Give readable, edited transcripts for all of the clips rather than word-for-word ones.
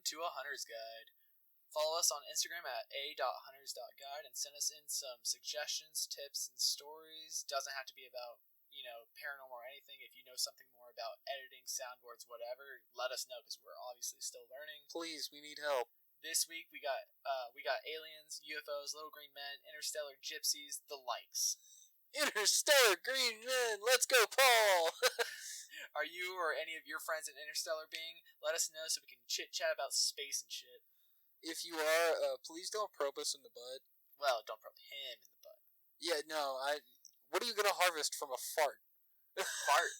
to A Hunter's Guide. Follow us on Instagram at a.hunters.guide and send us in some suggestions, tips, and stories. Doesn't have to be about, paranormal or anything. If you know something more about editing, soundboards, whatever, let us know because we're obviously still learning. Please, we need help. This week we got aliens, UFOs, little green men, interstellar gypsies, the likes. Interstellar green men, let's go, Paul! Are you or any of your friends an interstellar being? Let us know so we can chit-chat about space and shit. If you are, please don't probe us in the butt. Well, don't probe him in the butt. Yeah, no, what are you gonna harvest from a fart? Fart?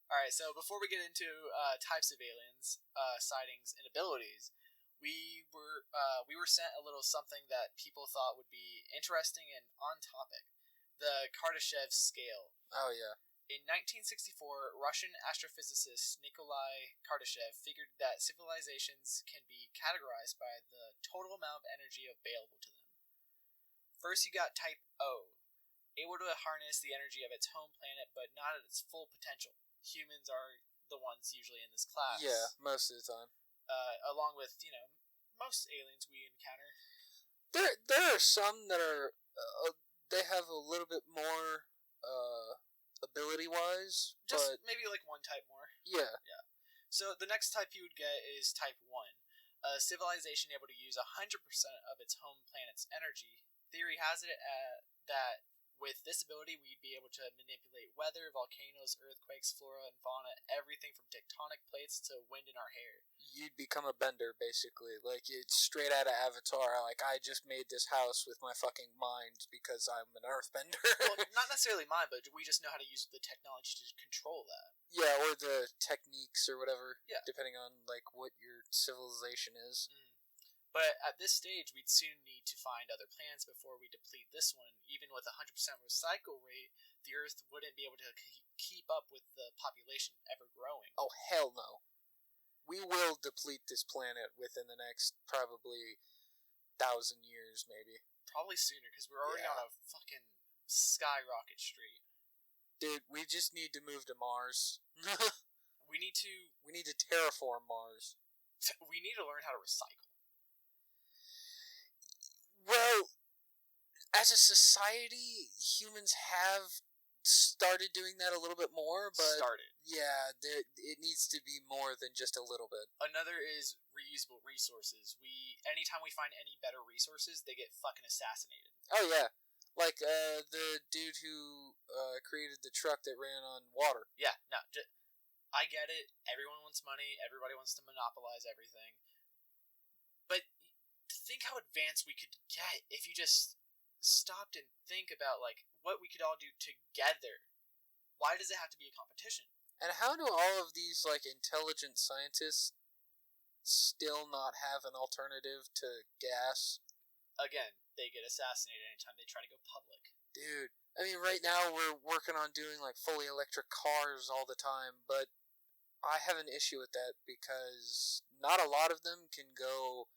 Alright, so before we get into types of aliens, sightings, and abilities, we were sent a little something that people thought would be interesting and on topic. The Kardashev scale. Oh, yeah. In 1964, Russian astrophysicist Nikolai Kardashev figured that civilizations can be categorized by the total amount of energy available to them. First, you got Type O, able to harness the energy of its home planet, but not at its full potential. Humans are the ones usually in this class. Yeah, most of the time. Along with, most aliens we encounter. There are some that are, they have a little bit more, ability-wise, Just but maybe like one type more. Yeah. So the next type you would get is Type 1. A civilization able to use 100% of its home planet's energy. Theory has it that with this ability, we'd be able to manipulate weather, volcanoes, earthquakes, flora and fauna, everything from tectonic plates to wind in our hair. You'd become a bender, basically. Like, it's straight out of Avatar. Like, I just made this house with my fucking mind because I'm an earthbender. Well, not necessarily mine, but we just know how to use the technology to control that. Yeah, or the techniques or whatever. Yeah. Depending on, like, what your civilization is. But at this stage, we'd soon need to find other planets before we deplete this one. Even with 100% recycle rate, the Earth wouldn't be able to keep up with the population ever growing. Oh, hell no. We will deplete this planet within the next, probably, 1,000 years, maybe. Probably sooner, because we're already on a fucking skyrocket street. Dude, we just need to move to Mars. We need to terraform Mars. We need to learn how to recycle. Well, as a society, humans have started doing that a little bit more, but yeah, it needs to be more than just a little bit. Another is reusable resources. Anytime we find any better resources, they get fucking assassinated. Oh yeah, like the dude who created the truck that ran on water. Yeah, no, I get it. Everyone wants money. Everybody wants to monopolize everything. But think how advanced we could get if you just stopped and think about like what we could all do together. Why does it have to be a competition? And how do all of these like intelligent scientists still not have an alternative to gas? Again, they get assassinated anytime they try to go public. Dude, I mean, right now we're working on doing like fully electric cars all the time, but I have an issue with that because not a lot of them can go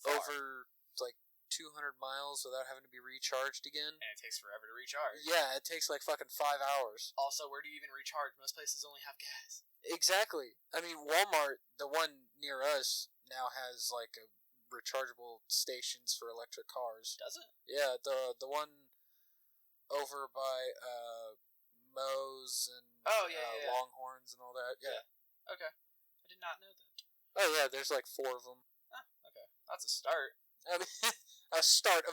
over like 200 miles without having to be recharged again. And it takes forever to recharge. Yeah, it takes like fucking 5 hours. Also, where do you even recharge? Most places only have gas. Exactly. I mean, Walmart, the one near us, now has like a rechargeable stations for electric cars. Does it? Yeah, the one over by Moe's and Longhorns and all that. Yeah. Okay. I did not know that. Oh yeah, there's like 4 of them. Oh, okay. That's a start. I mean, a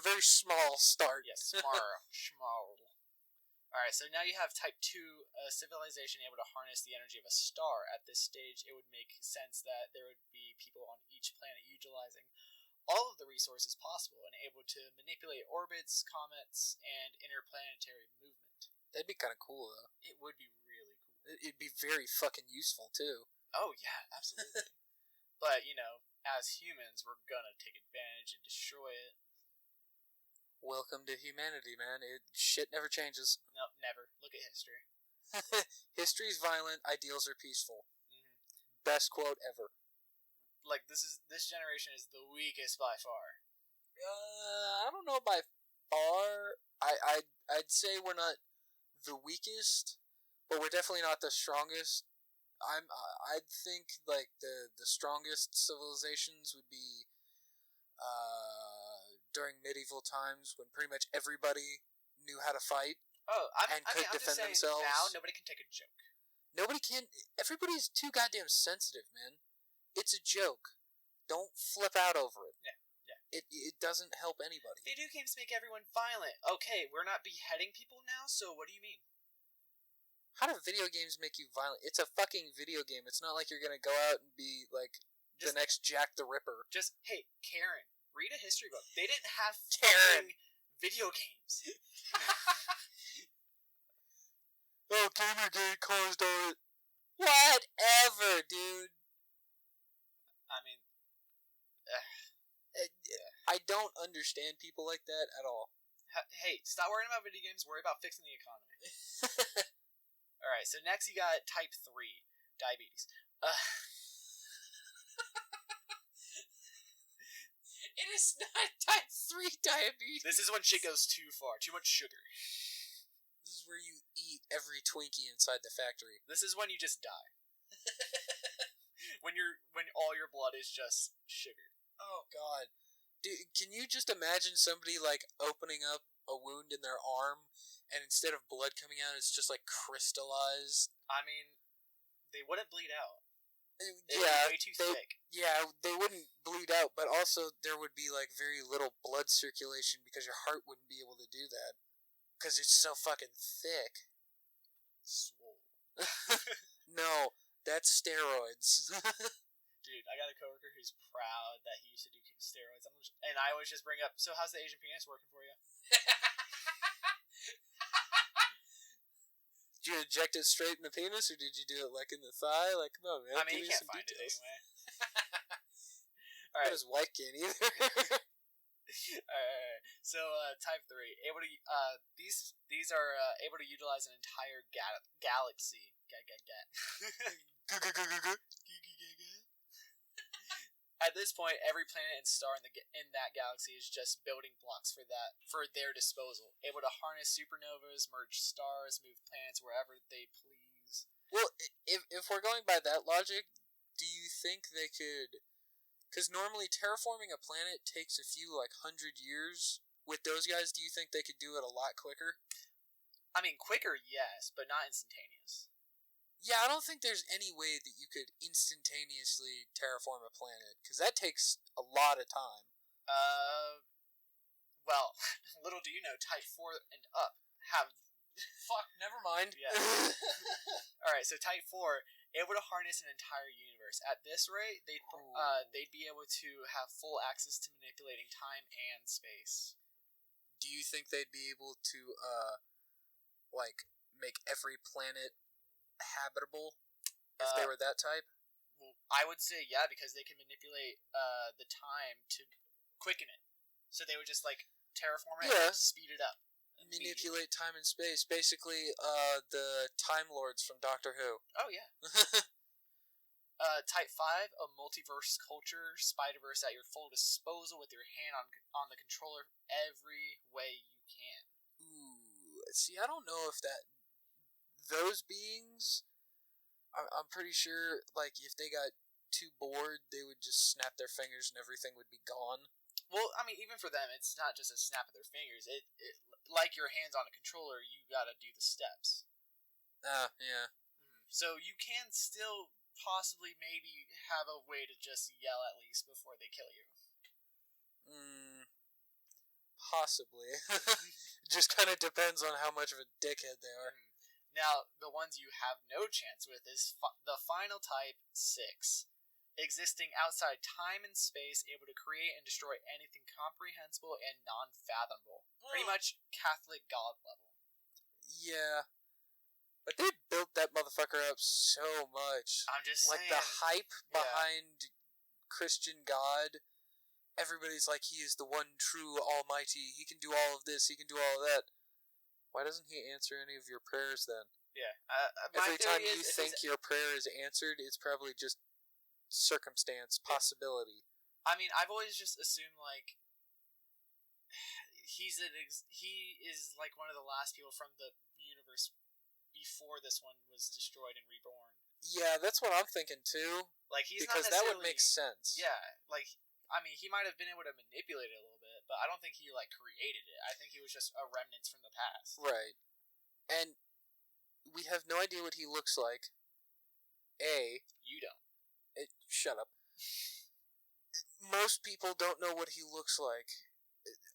very small start. Yes, small. Alright, so now you have Type 2, a civilization able to harness the energy of a star. At this stage, it would make sense that there would be people on each planet utilizing all of the resources possible and able to manipulate orbits, comets, and interplanetary movement. That'd be kind of cool, though. It would be really cool. It'd be very fucking useful, too. Oh, yeah, absolutely. But, as humans, we're gonna take advantage and destroy it. Welcome to humanity, man. Shit never changes. No, never. Look at history. History's violent, ideals are peaceful. Mm-hmm. Best quote ever. Like, this generation is the weakest by far. I don't know by far. I'd say we're not the weakest, but we're definitely not the strongest. I'd think like the strongest civilizations would be during medieval times when pretty much everybody knew how to fight and could defend themselves. Now nobody can take a joke. Nobody can. Everybody's too goddamn sensitive, man. It's a joke. Don't flip out over it. Yeah. It doesn't help anybody. Video games make everyone violent. Okay, we're not beheading people now, so what do you mean? How do video games make you violent? It's a fucking video game. It's not like you're gonna go out and be like the next Jack the Ripper. Hey, Karen, read a history book. They didn't have Karen video games. Oh, Gamergate caused all it. Whatever, dude. I mean, I don't understand people like that at all. Hey, stop worrying about video games. Worry about fixing the economy. All right, so next you got type 3, diabetes. It is not type 3 diabetes. This is when shit goes too far. Too much sugar. This is where you eat every Twinkie inside the factory. This is when you just die. when all your blood is just sugar. Oh God, dude! Can you just imagine somebody like opening up a wound in their arm, and instead of blood coming out, it's just like crystallized? I mean, they wouldn't bleed out. It Yeah, would be way too thick. Yeah, they wouldn't bleed out, but also there would be like very little blood circulation because your heart wouldn't be able to do that because it's so fucking thick. Swole. No, that's steroids. Dude, I got a coworker who's proud that he used to do steroids, and I always just bring up, so how's the Asian penis working for you? Did you inject it straight in the penis, or did you do it like in the thigh? Like, come on, man. I mean, you can't find it anyway. Alright. His wife can't either. Alright. So, type 3. These are able to utilize an entire galaxy. At this point, every planet and star in that galaxy is just building blocks for their disposal, able to harness supernovas, merge stars, move planets wherever they please. Well, if we're going by that logic, do you think they could? Because normally terraforming a planet takes a few 100 years. With those guys, do you think they could do it a lot quicker? I mean, quicker, yes, but not instantaneous. Yeah, I don't think there's any way that you could instantaneously terraform a planet, because that takes a lot of time. Well, little do you know, type 4 and up have... Fuck, never mind. Yeah. Alright, so type 4, able to harness an entire universe. At this rate, they'd be able to have full access to manipulating time and space. Do you think they'd be able to, make every planet habitable if they were that type? Well, I would say yeah, because they can manipulate the time to quicken it. So they would just terraform it and speed it up. Manipulate time and space. Basically, the Time Lords from Doctor Who. Oh yeah. Type 5, a multiverse culture, Spider-Verse at your full disposal with your hand on the controller every way you can. Ooh, see, I don't know if those beings, I'm pretty sure, if they got too bored, they would just snap their fingers and everything would be gone. Well, I mean, even for them, it's not just a snap of their fingers. It like your hands on a controller, you gotta do the steps. Yeah. So you can still possibly maybe have a way to just yell at least before they kill you. Possibly. Just kind of depends on how much of a dickhead they are. Now, the ones you have no chance with is the final type, 6. Existing outside time and space, able to create and destroy anything comprehensible and non-fathomable. Pretty much Catholic God level. Yeah. But they built that motherfucker up so much. I'm just saying. The hype behind Christian God, everybody's like, he is the one true almighty. He can do all of this. He can do all of that. Why doesn't he answer any of your prayers then? Yeah. Every time you think your prayer is answered, it's probably just circumstance, possibility. I mean, I've always just assumed he is one of the last people from the universe before this one was destroyed and reborn. Yeah, that's what I'm thinking too. Like, he's because not that would necessarily... make sense. Yeah, like, I mean, he might have been able to manipulate it a little bit, but I don't think he, like, created it. I think he was just a remnant from the past. Right. And we have no idea what he looks like. You don't. Shut up. Most people don't know what he looks like.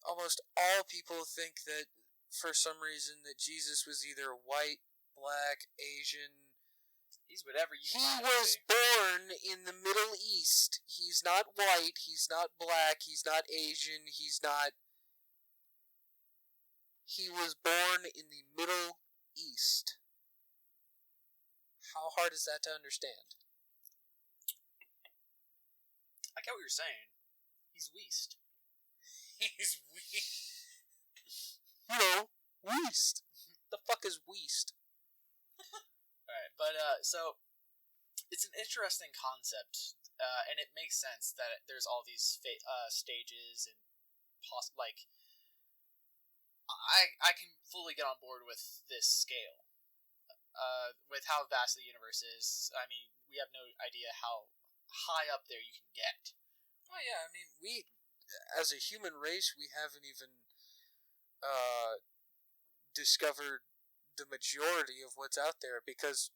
Almost all people think that, for some reason, that Jesus was either white, black, Asian. He's whatever you want. He was born in the Middle East. He's not white, he's not black, he's not Asian, he's not... He was born in the Middle East. How hard is that to understand? I get what you're saying. He's Weast. He's Weast. You know, Weast. The fuck is Weast? Alright, but, so, it's an interesting concept, and it makes sense that there's all these stages and, I can fully get on board with this scale. With how vast the universe is, I mean, we have no idea how high up there you can get. Oh yeah, I mean, we, as a human race, we haven't even discovered the majority of what's out there, because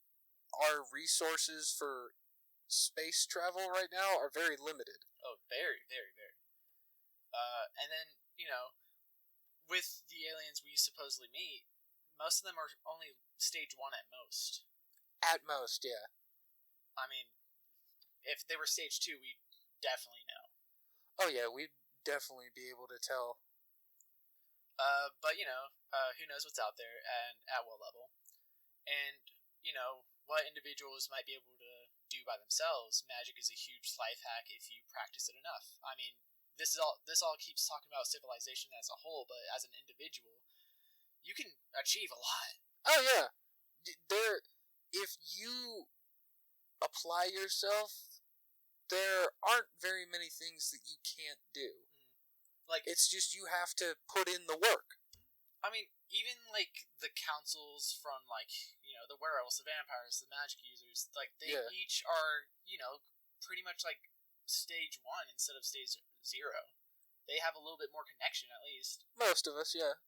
our resources for space travel right now are very limited. Oh, very, very, very. And then, you know, with the aliens we supposedly meet, most of them are only stage 1 at most. At most, yeah. I mean, if they were stage 2, we'd definitely know. Oh yeah, we'd definitely be able to tell. But, you know, who knows what's out there and at what level. And, you know, what individuals might be able to do by themselves. Magic is a huge life hack if you practice it enough. I mean, this all keeps talking about civilization as a whole, but as an individual, you can achieve a lot. Oh yeah. If you apply yourself, there aren't very many things that you can't do. Like, it's just you have to put in the work. I mean, even, like, the councils from, like, you know, the werewolves, the vampires, the magic users, like, they each are, you know, pretty much, like, stage 1 instead of stage 0. They have a little bit more connection, at least. Most of us, yeah.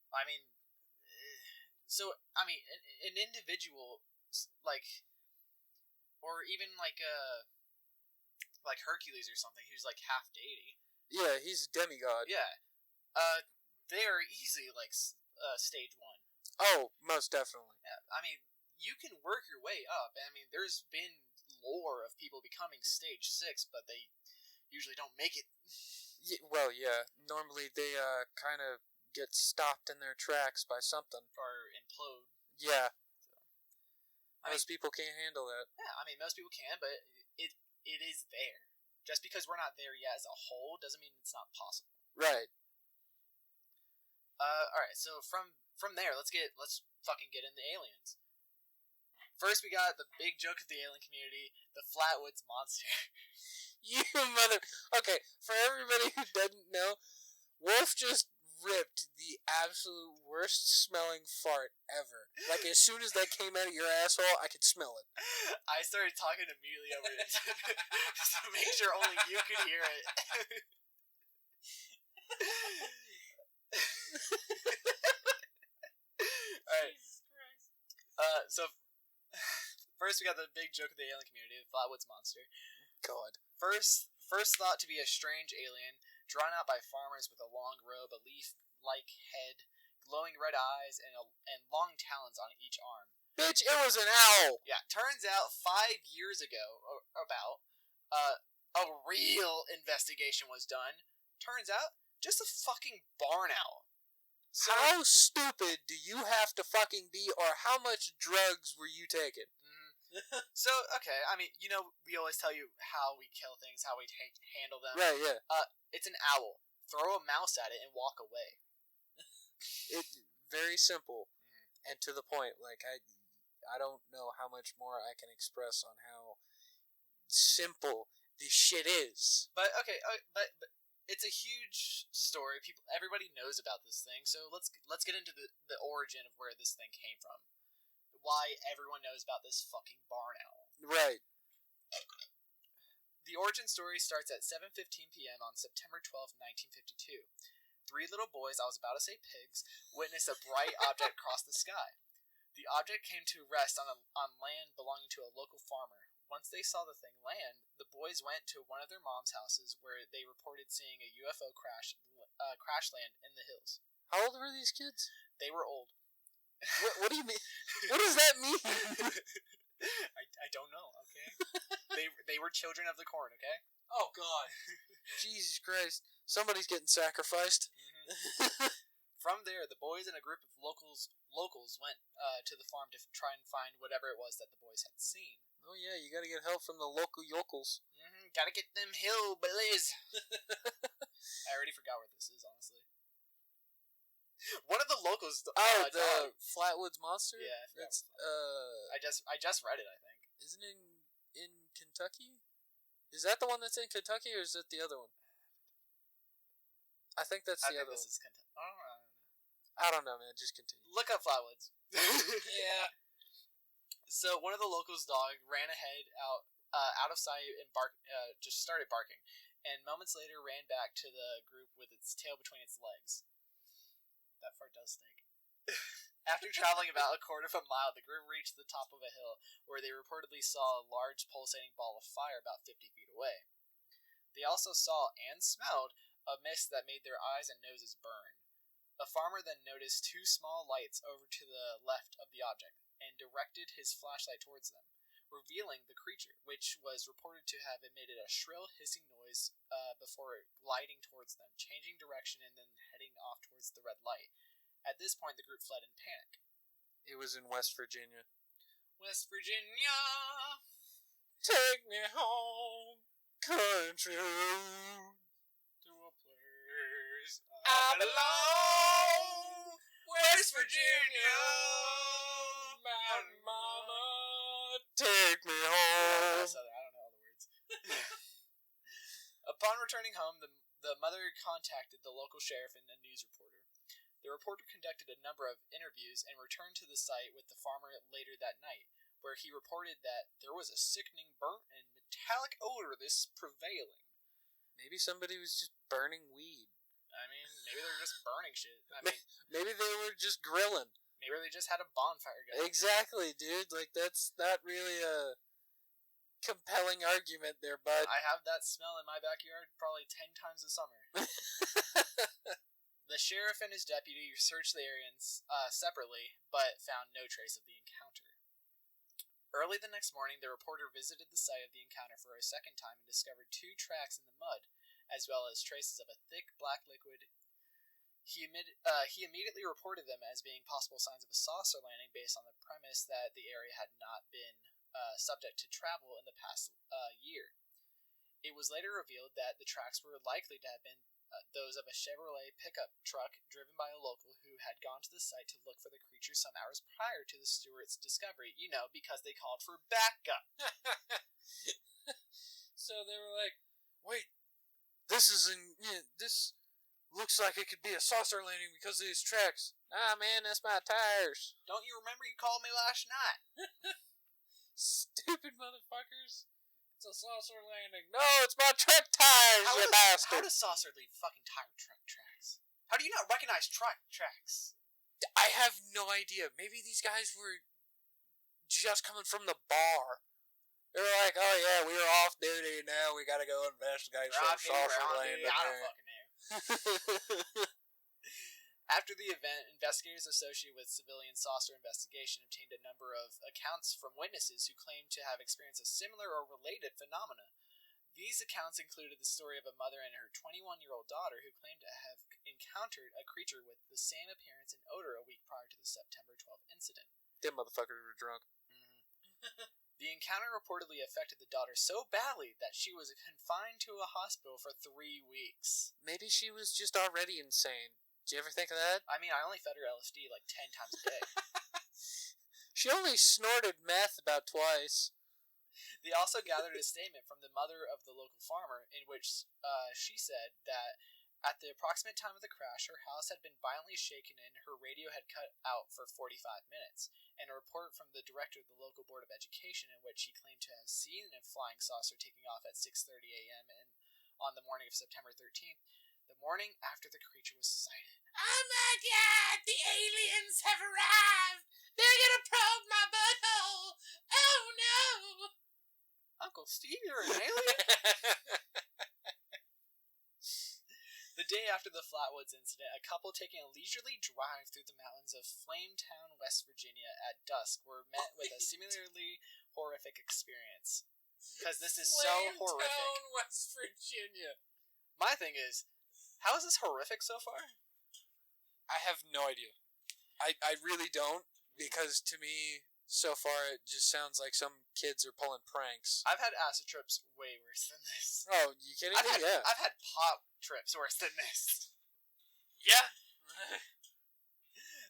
I mean, so, I mean, an individual, like, or even, like Hercules or something, who's, like, half deity. Yeah, he's a demigod. Yeah. They are easily, like, stage 1. Oh, most definitely. Yeah, I mean, you can work your way up. I mean, there's been lore of people becoming stage 6, but they usually don't make it. Yeah, well, yeah. Normally they kind of get stopped in their tracks by something. Or implode. Yeah. So, most people can't handle that. Yeah, I mean, most people can, but it is there. Just because we're not there yet as a whole doesn't mean it's not possible. Right. Alright, so from there, let's fucking get into aliens. First, we got the big joke of the alien community, the Flatwoods Monster. You mother... Okay, for everybody who doesn't know, Wolf just ripped the absolute worst-smelling fart ever. Like, as soon as that came out of your asshole, I could smell it. I started talking immediately over it just to make sure only you could hear it. Alright. So, first we got the big joke of the alien community, the Flatwoods Monster. God. First thought to be a strange alien, drawn out by farmers with a long robe, a leaf-like head, glowing red eyes, and long talons on each arm. Bitch, it was an owl! Yeah, turns out 5 years ago, a real investigation was done. Turns out, just a fucking barn owl. So, how stupid do you have to fucking be, or how much drugs were you taking? So, okay, I mean, you know, we always tell you how we kill things, how we handle them. Right, yeah. It's an owl. Throw a mouse at it and walk away. It's very simple and to the point. Like, I don't know how much more I can express on how simple this shit is. But, okay, but it's a huge story. Everybody knows about this thing, so let's get into the origin of where this thing came from. why everyone knows about this fucking barn owl. Right. The origin story starts at 7:15 p.m. on September 12, 1952. Three little boys, I was about to say pigs, witnessed a bright object cross the sky. The object came to rest on land belonging to a local farmer. Once they saw the thing land, the boys went to one of their mom's houses where they reported seeing a UFO crash land in the hills. How old were these kids? They were old. What do you mean? What does that mean? I don't know, okay? They were children of the corn, okay? Oh, God. Jesus Christ. Somebody's getting sacrificed. Mm-hmm. From there, the boys and a group of locals went to the farm to try and find whatever it was that the boys had seen. Oh, yeah, you gotta get help from the local yokels. Mm-hmm. Gotta get them hillbillies. I already forgot where this is, honestly. One of the locals. The Flatwoods Monster. Yeah, that's. I just read it. I think. Isn't it in Kentucky? Is that the one that's in Kentucky, or is it the other one? I think that's the other one. Is Kentucky. I don't know, man. Just continue. Look up Flatwoods. Yeah. So one of the locals' dog ran ahead out of sight and just started barking, and moments later ran back to the group with its tail between its legs. That fart does stink. After traveling about a quarter of a mile, the group reached the top of a hill, where they reportedly saw a large pulsating ball of fire about 50 feet away. They also saw and smelled a mist that made their eyes and noses burn. A farmer then noticed two small lights over to the left of the object, and directed his flashlight towards them, revealing the creature, which was reported to have emitted a shrill hissing noise before gliding towards them, changing direction and then heading off towards the red light. At this point, the group fled in panic. It was in West Virginia. West Virginia! Take me home, country road, to a place I belong. West Virginia! Mountain Mama, take me home. I don't know all the words. Upon returning home, the mother contacted the local sheriff and a news reporter. The reporter conducted a number of interviews and returned to the site with the farmer later that night, where he reported that there was a sickening burnt and metallic odor this prevailing. Maybe somebody was just burning weed. I mean, maybe they were just burning shit. I mean, maybe they were just grilling. Maybe they just had a bonfire going. Exactly, dude. Like, that's not really a compelling argument there, bud. I have that smell in my backyard probably 10 times a summer. The sheriff and his deputy searched the area separately, but found no trace of the encounter. Early the next morning, the reporter visited the site of the encounter for a second time and discovered two tracks in the mud, as well as traces of a thick black liquid. He immediately reported them as being possible signs of a saucer landing based on the premise that the area had not been subject to travel in the past year. It was later revealed that the tracks were likely to have been those of a Chevrolet pickup truck driven by a local who had gone to the site to look for the creature some hours prior to the Stewart's discovery, because they called for backup. So they were like, wait, this looks like it could be a saucer landing because of these tracks. Ah, man, that's my tires. Don't you remember you called me last night? Stupid motherfuckers. It's a saucer landing. No, it's my truck tires, you bastard. How does saucer leave fucking tire tracks? How do you not recognize truck tracks? I have no idea. Maybe these guys were just coming from the bar. They were like, oh yeah, we were off duty now. We gotta go investigate some saucer landing. I don't fucking know. After the event, investigators associated with civilian saucer investigation obtained a number of accounts from witnesses who claimed to have experienced a similar or related phenomena. These accounts included the story of a mother and her 21-year-old daughter who claimed to have encountered a creature with the same appearance and odor a week prior to the September 12th incident. Them motherfuckers were drunk. Mm-hmm. The encounter reportedly affected the daughter so badly that she was confined to a hospital for 3 weeks. Maybe she was just already insane. Did you ever think of that? I mean, I only fed her LSD like 10 times a day. She only snorted meth about twice. They also gathered a statement from the mother of the local farmer in which she said that At the approximate time of the crash, her house had been violently shaken and her radio had cut out for 45 minutes, and a report from the director of the local board of education in which he claimed to have seen a flying saucer taking off at 6:30 a.m. and on the morning of September 13th, the morning after the creature was sighted. Oh my god, the aliens have arrived! They're gonna probe my butthole! Oh no! Uncle Steve, you're an alien? The day after the Flatwoods incident, a couple taking a leisurely drive through the mountains of Flametown, West Virginia at dusk were met with a similarly horrific experience. Because this is so horrific. Flametown, West Virginia. My thing is, how is this horrific so far? I have no idea. I really don't, because to me, so far, it just sounds like some kids are pulling pranks. I've had acid trips way worse than this. Oh, you kidding me? Yeah. I've had pop trips worse than this. Yeah.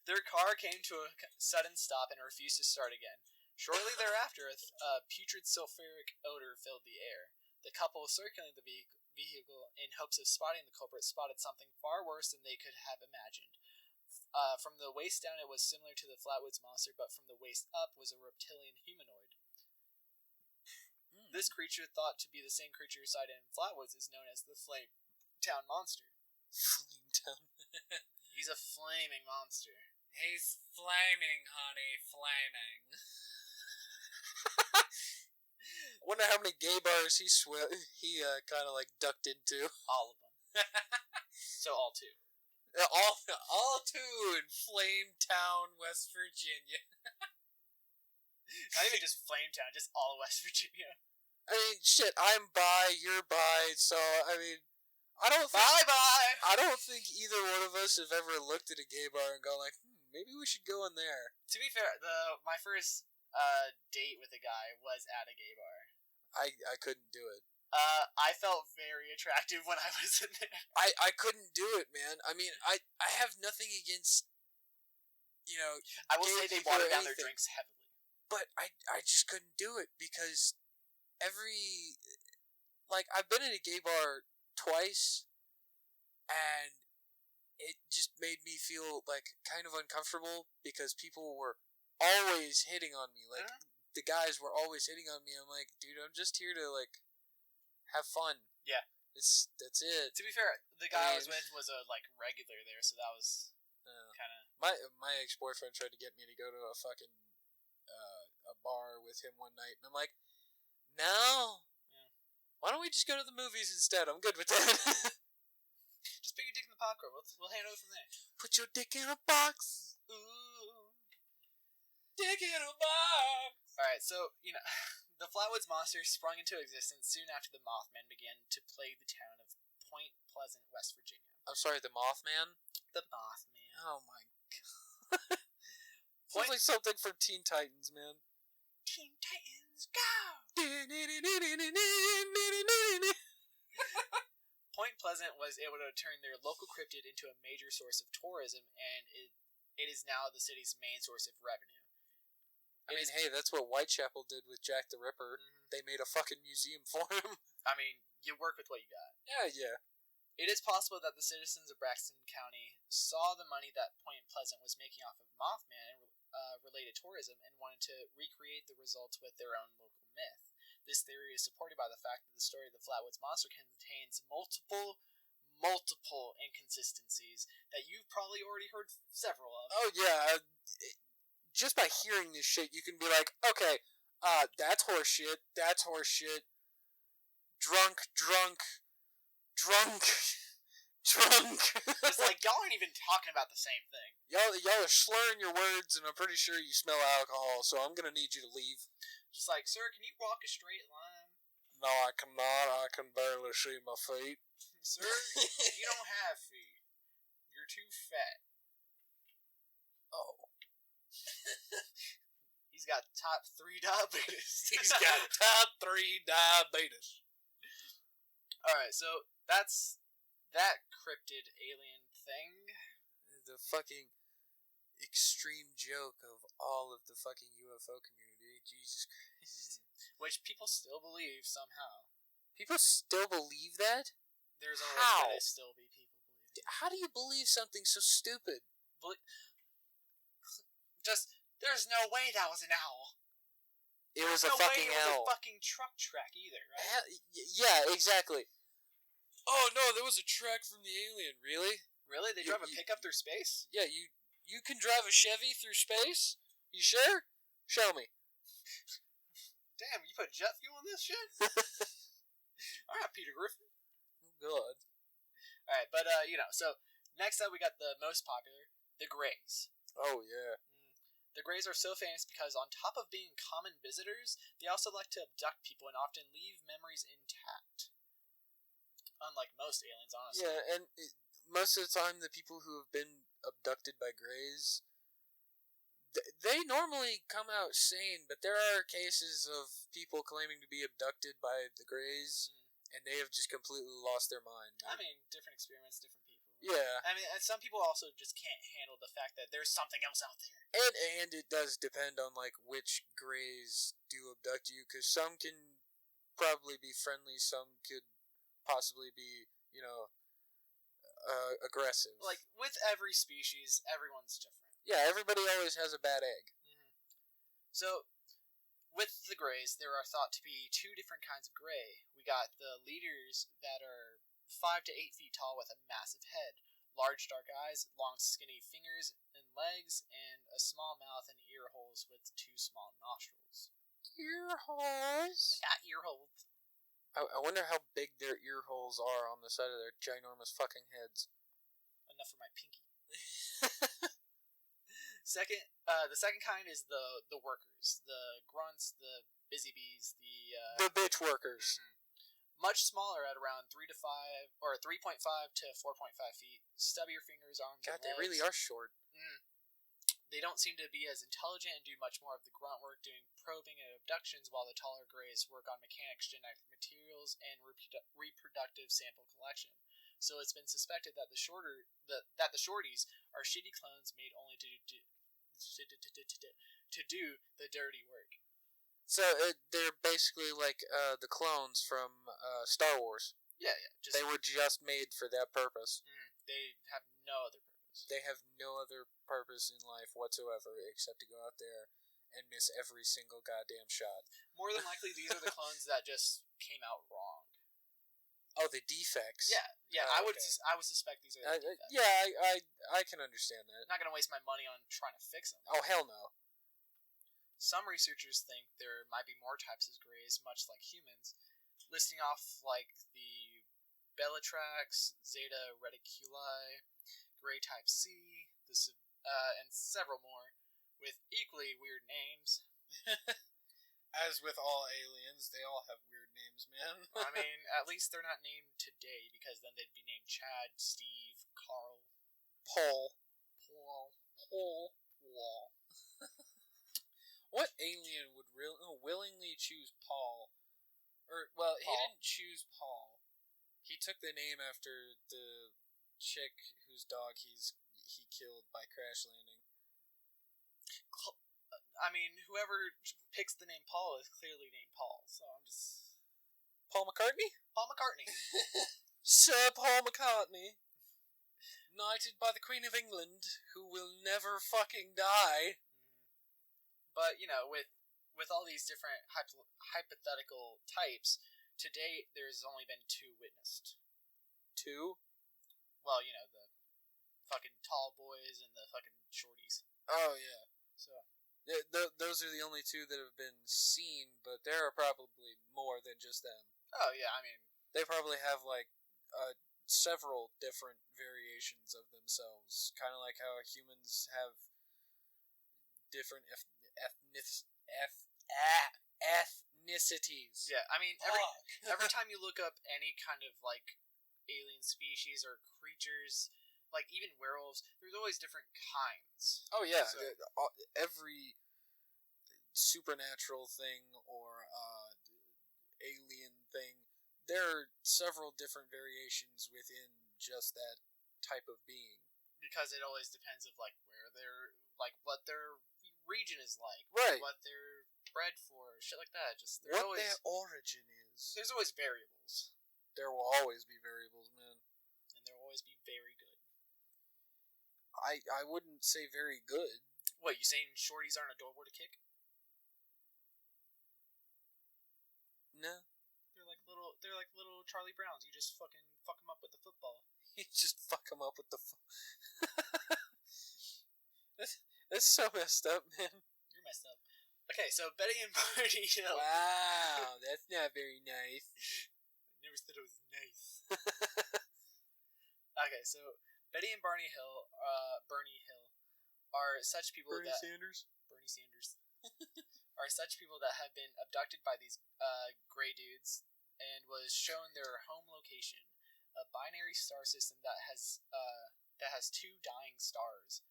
Their car came to a sudden stop and refused to start again. Shortly thereafter, a putrid sulfuric odor filled the air. The couple circling the vehicle in hopes of spotting the culprit spotted something far worse than they could have imagined. From the waist down, it was similar to the Flatwoods monster, but from the waist up was a reptilian humanoid. This creature, thought to be the same creature sighted in Flatwoods, is known as the Flametown monster. Flametown. He's a flaming monster. He's flaming, honey, flaming. Wonder how many gay bars he kind of like ducked into. All of them. So all two. All two in Flametown, West Virginia. Not even just Flametown, just all of West Virginia. I mean, shit, I'm bi, you're bi, so, I mean, I don't think... Bye-bye! I don't think either one of us have ever looked at a gay bar and gone like, maybe we should go in there. To be fair, my first date with a guy was at a gay bar. I couldn't do it. I felt very attractive when I was in there. I couldn't do it, man. I mean, I have nothing against, you know, I will say they watered down their drinks heavily. But I just couldn't do it because I've been in a gay bar twice, and it just made me feel, like, kind of uncomfortable because people were always hitting on me. Like, the guys were always hitting on me. I'm like, dude, I'm just here to, like, have fun. Yeah. That's it. To be fair, the guy I was with was a, regular there, so that was kind of... My ex-boyfriend tried to get me to go to a fucking, a bar with him one night, and I'm like, no. Yeah. Why don't we just go to the movies instead? I'm good with that. Just put your dick in the popcorn. We'll handle it from there. Put your dick in a box. Ooh. Dick in a box. Alright, so, the Flatwoods monster sprung into existence soon after the Mothman began to plague the town of Point Pleasant, West Virginia. I'm sorry, the Mothman? The Mothman. Oh my god. Sounds like something from Teen Titans, man. Teen Titans, go! Point Pleasant was able to turn their local cryptid into a major source of tourism, and it is now the city's main source of revenue. I mean, hey, that's what Whitechapel did with Jack the Ripper. Mm-hmm. They made a fucking museum for him. I mean, you work with what you got. Yeah. It is possible that the citizens of Braxton County saw the money that Point Pleasant was making off of Mothman and related tourism and wanted to recreate the results with their own local myth. This theory is supported by the fact that the story of the Flatwoods Monster contains multiple inconsistencies that you've probably already heard several of. Oh, yeah. Just by hearing this shit, you can be like, okay, that's horseshit, drunk. It's like, y'all aren't even talking about the same thing. Y'all are slurring your words, and I'm pretty sure you smell alcohol, so I'm gonna need you to leave. Just like, sir, can you walk a straight line? No, I cannot. I can barely see my feet. Sir, you don't have feet. You're too fat. Oh. He's got top 3 diabetes. He's got top 3 diabetes. Alright, so that's that cryptid alien thing. The fucking extreme joke of all of the fucking UFO community. Jesus Christ. Which people still believe somehow. People still believe that? There's always going to still be people How do you believe something so stupid? There's no way that was an owl. It was a fucking owl. It was a fucking truck track either, right? Yeah, exactly. Oh no, there was a track from the alien. Really? Really? They drive a pickup through space? Yeah, you can drive a Chevy through space? You sure? Show me. Damn, you put jet fuel in this shit? Alright, Peter Griffin. Oh, God. Alright, but, so, next up we got the most popular, the Greys. Oh, yeah. The Greys are so famous because on top of being common visitors, they also like to abduct people and often leave memories intact. Unlike most aliens, honestly. Yeah, and most of the time the people who have been abducted by Greys, they normally come out sane, but there are cases of people claiming to be abducted by the Greys, and they have just completely lost their mind. Man. I mean, different experience, different people. Yeah. I mean, and some people also just can't handle the fact that there's something else out there. And it does depend on, like, which Greys do abduct you, because some can probably be friendly, some could possibly be, aggressive. Like, with every species, everyone's different. Yeah, everybody always has a bad egg. Mm-hmm. So, with the Greys, there are thought to be two different kinds of Grey. We got the leaders that are 5 to 8 feet tall with a massive head, large dark eyes, long skinny fingers and legs, and a small mouth and ear holes with 2 small nostrils. Ear holes? We got ear holes. I wonder how big their ear holes are on the side of their ginormous fucking heads. Enough for my pinky. The second kind is the workers, the grunts, the busy bees, the bitch workers. Mm-hmm. Much smaller at around 3.5 to 4.5 feet. Stubbier fingers, arms, God, and legs. they really are short. They don't seem to be as intelligent and do much more of the grunt work, doing probing and abductions, while the taller Greys work on mechanics, genetic materials, and reproductive sample collection. So it's been suspected that the shorties are shitty clones made only to do the dirty work. So they're basically like the clones from Star Wars. Yeah. They were just made for that purpose. They have no other purpose. They have no other purpose in life whatsoever except to go out there and miss every single goddamn shot. More than likely, these are the clones that just came out wrong. Oh, the defects. Yeah. I would suspect these are the defects. Yeah, I can understand that. I'm not gonna waste my money on trying to fix them. Oh, hell no. Some researchers think there might be more types of Greys, much like humans, listing off like the Bellatrax, Zeta Reticuli, Grey Type C, and several more, with equally weird names. As with all aliens, they all have weird names, man. I mean, at least they're not named today, because then they'd be named Chad, Steve, Carl, Paul. What alien would willingly choose Paul? He didn't choose Paul. He took the name after the chick whose dog he killed by crash landing. I mean, whoever picks the name Paul is clearly named Paul, so I'm just... Paul McCartney? Paul McCartney. Sir Paul McCartney. Knighted by the Queen of England, who will never fucking die. But, with all these different hypothetical types, to date, there's only been 2 witnessed. 2? Well, the fucking tall boys and the fucking shorties. Oh, yeah. So... those are the only 2 that have been seen, but there are probably more than just them. Oh, yeah, I mean... They probably have, several different variations of themselves. Kind of like how humans have different ethnicities. Yeah, I mean, every time you look up any kind of, alien species or creatures... even werewolves, there's always different kinds. Oh, yeah. So, every supernatural thing or alien thing, there are several different variations within just that type of being. Because it always depends of, where they're, what their region is like. Right. What they're bred for, shit like that. What their origin is. There's always variables. There will always be variables, man. And there will always be very good. I wouldn't say very good. What, you saying shorties aren't adorable to kick? No. They're like little Charlie Browns. You just fucking fuck them up with the football. You just fuck them up with the that's so messed up, man. You're messed up. Okay, so Betty and Barney Hill. Wow, that's not very nice. I never said it was nice. Okay, so Betty and Bernie Hill are such people Bernie that Sanders are such people that have been abducted by these gray dudes and was shown their home location, a binary star system that has two dying stars.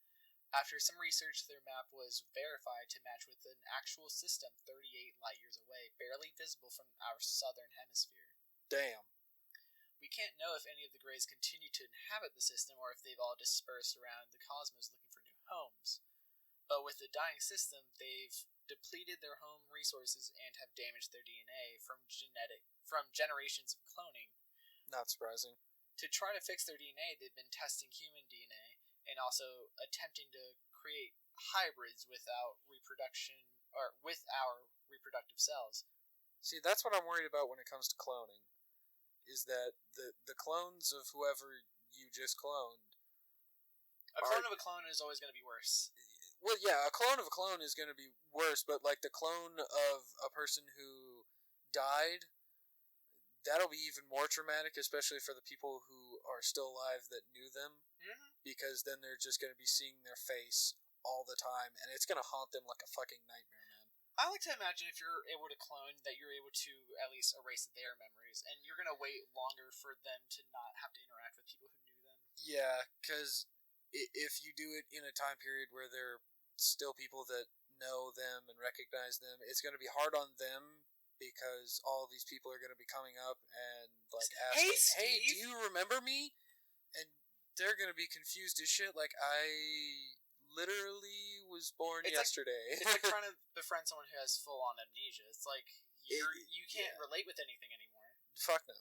After some research, their map was verified to match with an actual system 38 light years away, barely visible from our southern hemisphere. Damn. We can't know if any of the Greys continue to inhabit the system or if they've all dispersed around the cosmos looking for new homes. But with the dying system, they've depleted their home resources and have damaged their DNA from generations of cloning. Not surprising. To try to fix their DNA, they've been testing human DNA and also attempting to create hybrids without reproduction or with our reproductive cells. See, that's what I'm worried about when it comes to cloning. Is that the clones of whoever you just cloned. A clone of a clone is always going to be worse. Well, yeah, a clone of a clone is going to be worse, but like the clone of a person who died, that'll be even more traumatic, especially for the people who are still alive that knew them, because then they're just going to be seeing their face all the time, and it's going to haunt them like a fucking nightmare, man. I like to imagine if you're able to clone, that you're able to at least erase their memories, and you're going to wait longer for them to not have to interact with people who knew them. Yeah, because if you do it in a time period where there are still people that know them and recognize them, it's going to be hard on them, because all these people are going to be coming up and like asking, "Hey, do you remember me?" And they're going to be confused as shit. Like, I literally was born yesterday. It's like trying to befriend someone who has full on amnesia. It's like you can't relate with anything anymore. Fuck no.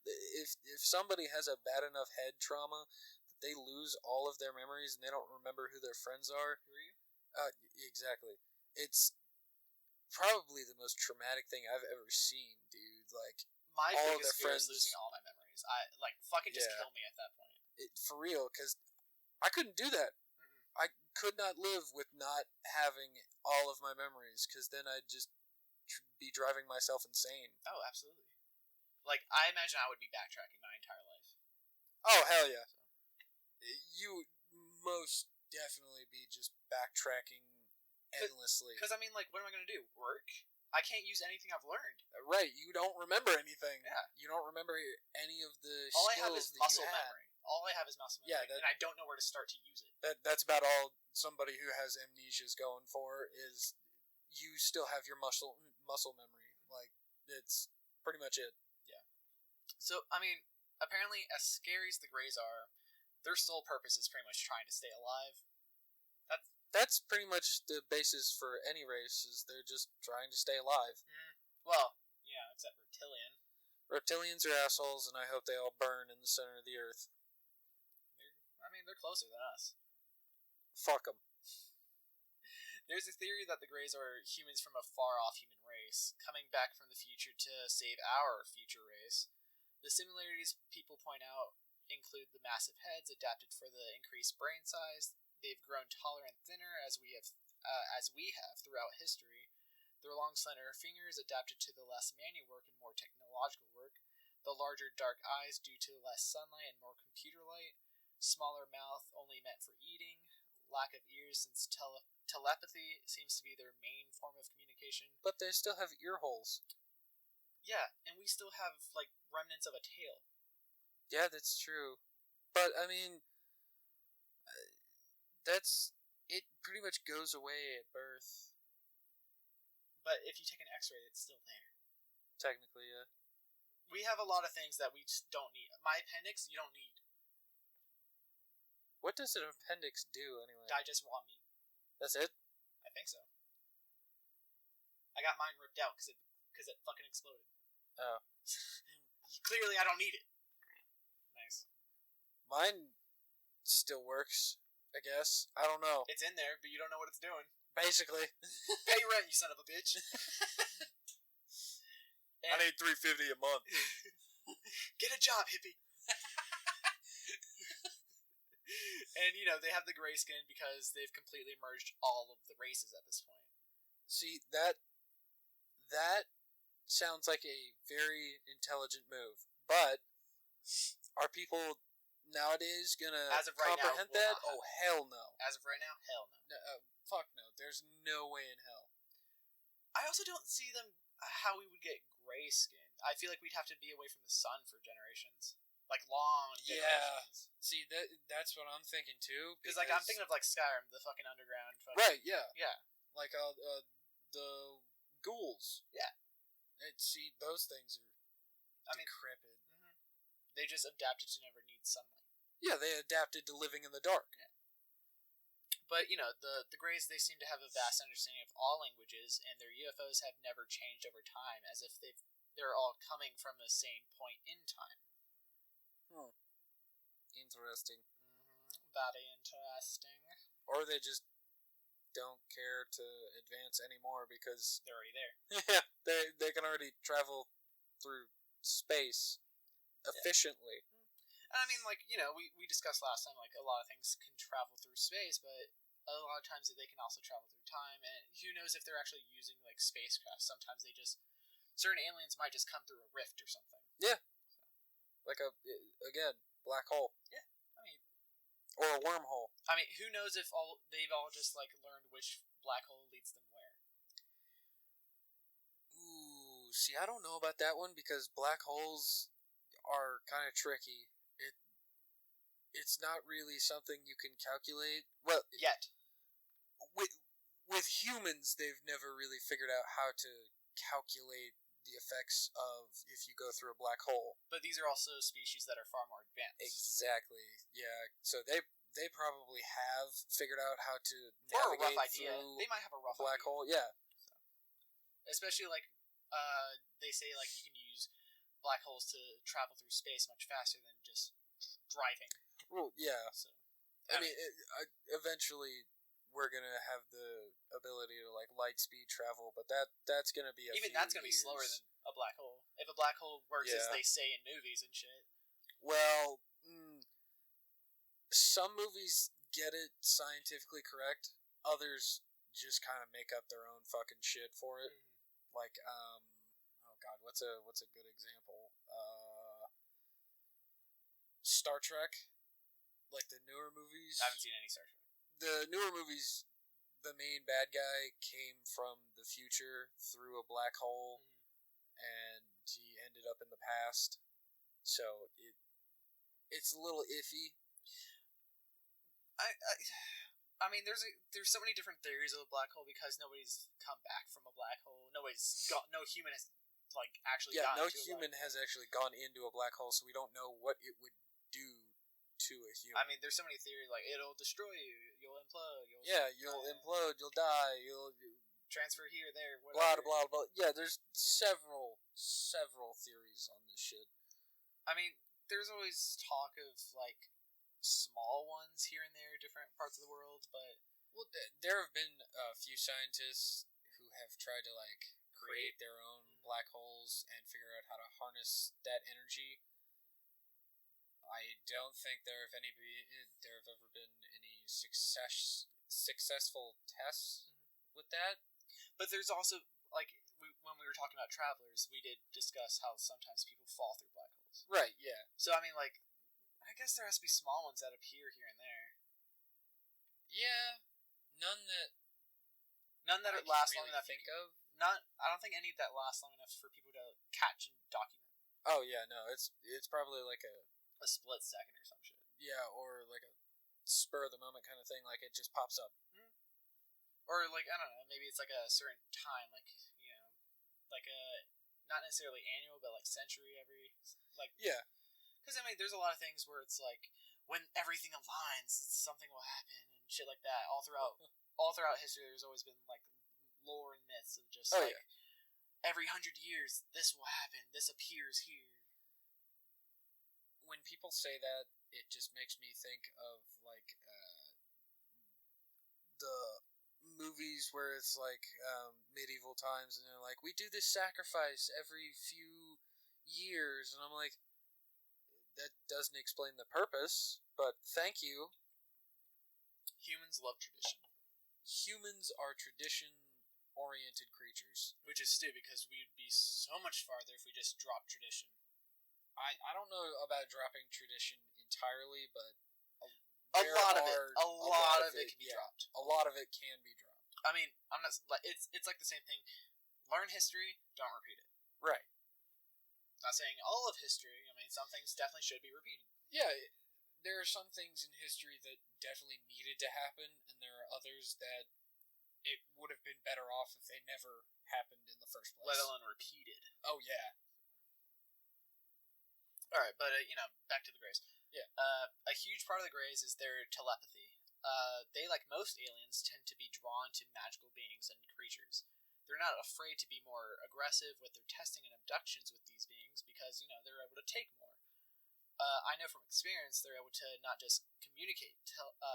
If somebody has a bad enough head trauma that they lose all of their memories and they don't remember who their friends are, Who are you? Exactly. It's probably the most traumatic thing I've ever seen, dude. Like, my all biggest fear is losing all my memories. I fucking just kill me at that point. For real, because I couldn't do that. I could not live with not having all of my memories, because then I'd just be driving myself insane. Oh, absolutely. Like, I imagine I would be backtracking my entire life. Oh, hell yeah. You would most definitely be just backtracking endlessly. Because, I mean, like, what am I going to do? Work? I can't use anything I've learned. Right, you don't remember anything. Yeah. You don't remember any of the all skills I have is muscle memory. All I have is muscle memory, and I don't know where to start to use it. That's about all somebody who has amnesia is going for, is you still have your muscle memory. Like, it's pretty much it. Yeah. So, I mean, apparently, as scary as the Greys are, their sole purpose is pretty much trying to stay alive. That's pretty much the basis for any race, is they're just trying to stay alive. Well, yeah, except Reptilian. Reptilians are assholes, and I hope they all burn in the center of the earth. They're closer than us. Fuck them. There's a theory that the Greys are humans from a far-off human race, coming back from the future to save our future race. The similarities people point out include the massive heads adapted for the increased brain size. They've grown taller and thinner as we have throughout history. Their long, slender fingers adapted to the less manual work and more technological work. The larger, dark eyes due to less sunlight and more computer light. Smaller mouth only meant for eating. Lack of ears, since telepathy seems to be their main form of communication. But they still have ear holes. Yeah, and we still have, like, remnants of a tail. Yeah, that's true. But, I mean, it pretty much goes away at birth. But if you take an x-ray, it's still there. Technically, yeah. We have a lot of things that we just don't need. My appendix, you don't need. What does an appendix do, anyway? Digest raw meat. That's it? I think so. I got mine ripped out because it fucking exploded. Oh. Clearly, I don't need it. Nice. Mine still works. I guess. I don't know. It's in there, but you don't know what it's doing. Basically. Pay rent, you son of a bitch. I need $350 a month. Get a job, hippie. And, they have the gray skin because they've completely merged all of the races at this point. See, that sounds like a very intelligent move. But are people nowadays gonna comprehend that? Oh, hell no. As of right now, hell no. Fuck no. There's no way in hell. I also don't see how we would get gray skin. I feel like we'd have to be away from the sun for generations. Like, long generations. Yeah. See, that's what I'm thinking, too. Because, I'm thinking of, Skyrim, the fucking underground. Right, yeah. Yeah. Like, the ghouls. Yeah. See, those things are decrepit. Mm-hmm. They just adapted to never need sunlight. Yeah, they adapted to living in the dark. Yeah. But, the Greys, they seem to have a vast understanding of all languages, and their UFOs have never changed over time, as if they're all coming from the same point in time. Interesting. Mm-hmm. Very interesting. Or they just don't care to advance anymore because they're already there. Yeah, they can already travel through space efficiently. Yeah. I mean, we discussed last time, a lot of things can travel through space, but a lot of times they can also travel through time, and who knows if they're actually using, spacecraft. Sometimes certain aliens might just come through a rift or something. Yeah. Like again, black hole. Yeah. I mean... Or a wormhole. I mean, who knows if they've all just, learned which black hole leads them where. Ooh, see, I don't know about that one, because black holes are kind of tricky. It's not really something you can calculate. Well, yet. With humans, they've never really figured out how to calculate the effects of if you go through a black hole. But these are also species that are far more advanced. Exactly. Yeah. So they probably have figured out how to navigate or a rough idea. Through they might have a rough black idea. hole. Yeah. So, especially they say you can use black holes to travel through space much faster than just driving. Well, yeah. So, I mean, eventually we're gonna have the ability to light speed travel, but that's gonna be that's gonna be slower than a black hole. If a black hole works as they say in movies and shit. Well, some movies get it scientifically correct. Others just kind of make up their own fucking shit for it. Mm-hmm. Oh god, what's a good example? Star Trek. The newer movies. I haven't seen any Star Trek. The newer movies, the main bad guy came from the future through a black hole, and he ended up in the past. So it's a little iffy. I mean, there's so many different theories of a black hole because nobody's come back from a black hole. No human has actually. Yeah, no human has actually gone into a black hole, so we don't know what it would do to a human. I mean, there's so many theories it'll destroy you, you'll implode, you'll implode, you'll die, you'll transfer here, there, whatever. Blah blah blah. Yeah, there's several theories on this shit. I mean, there's always talk of small ones here and there, different parts of the world, but there have been a few scientists who have tried to create their own black holes and figure out how to harness that energy. I don't think there have ever been any successful tests with that. But there's also when we were talking about travelers, we did discuss how sometimes people fall through black holes. Right. Yeah. So I mean, I guess there has to be small ones that appear here and there. Yeah, none that last long enough. Think of. I don't think any that last long enough for people to catch and document. Oh yeah, no, it's probably a split second or some shit. Yeah, or a spur of the moment kind of thing. It just pops up. Mm-hmm. Or I don't know, maybe it's a certain time, a not necessarily annual, but century every Yeah. Because I mean, there's a lot of things where it's when everything aligns, something will happen and shit like that. All throughout history, there's always been lore and myths of just every 100 years this will happen, this appears here. When people say that, it just makes me think of the movies where it's like medieval times, and they're like, we do this sacrifice every few years, and I'm like, that doesn't explain the purpose, but thank you. Humans love tradition. Humans are tradition-oriented creatures. Which is stupid, because we would be so much farther if we just dropped tradition. I don't know about dropping tradition entirely, but a lot of it can be dropped. A lot of it can be dropped. I mean, I'm not. It's like the same thing. Learn history, don't repeat it. Right. Not saying all of history. I mean, some things definitely should be repeated. Yeah, there are some things in history that definitely needed to happen, and there are others that it would have been better off if they never happened in the first place. Let alone repeated. Oh, yeah. Alright, but, back to the Greys. Yeah. A huge part of the Greys is their telepathy. They, like most aliens, tend to be drawn to magical beings and creatures. They're not afraid to be more aggressive with their testing and abductions with these beings because, they're able to take more. I know from experience they're able to not just communicate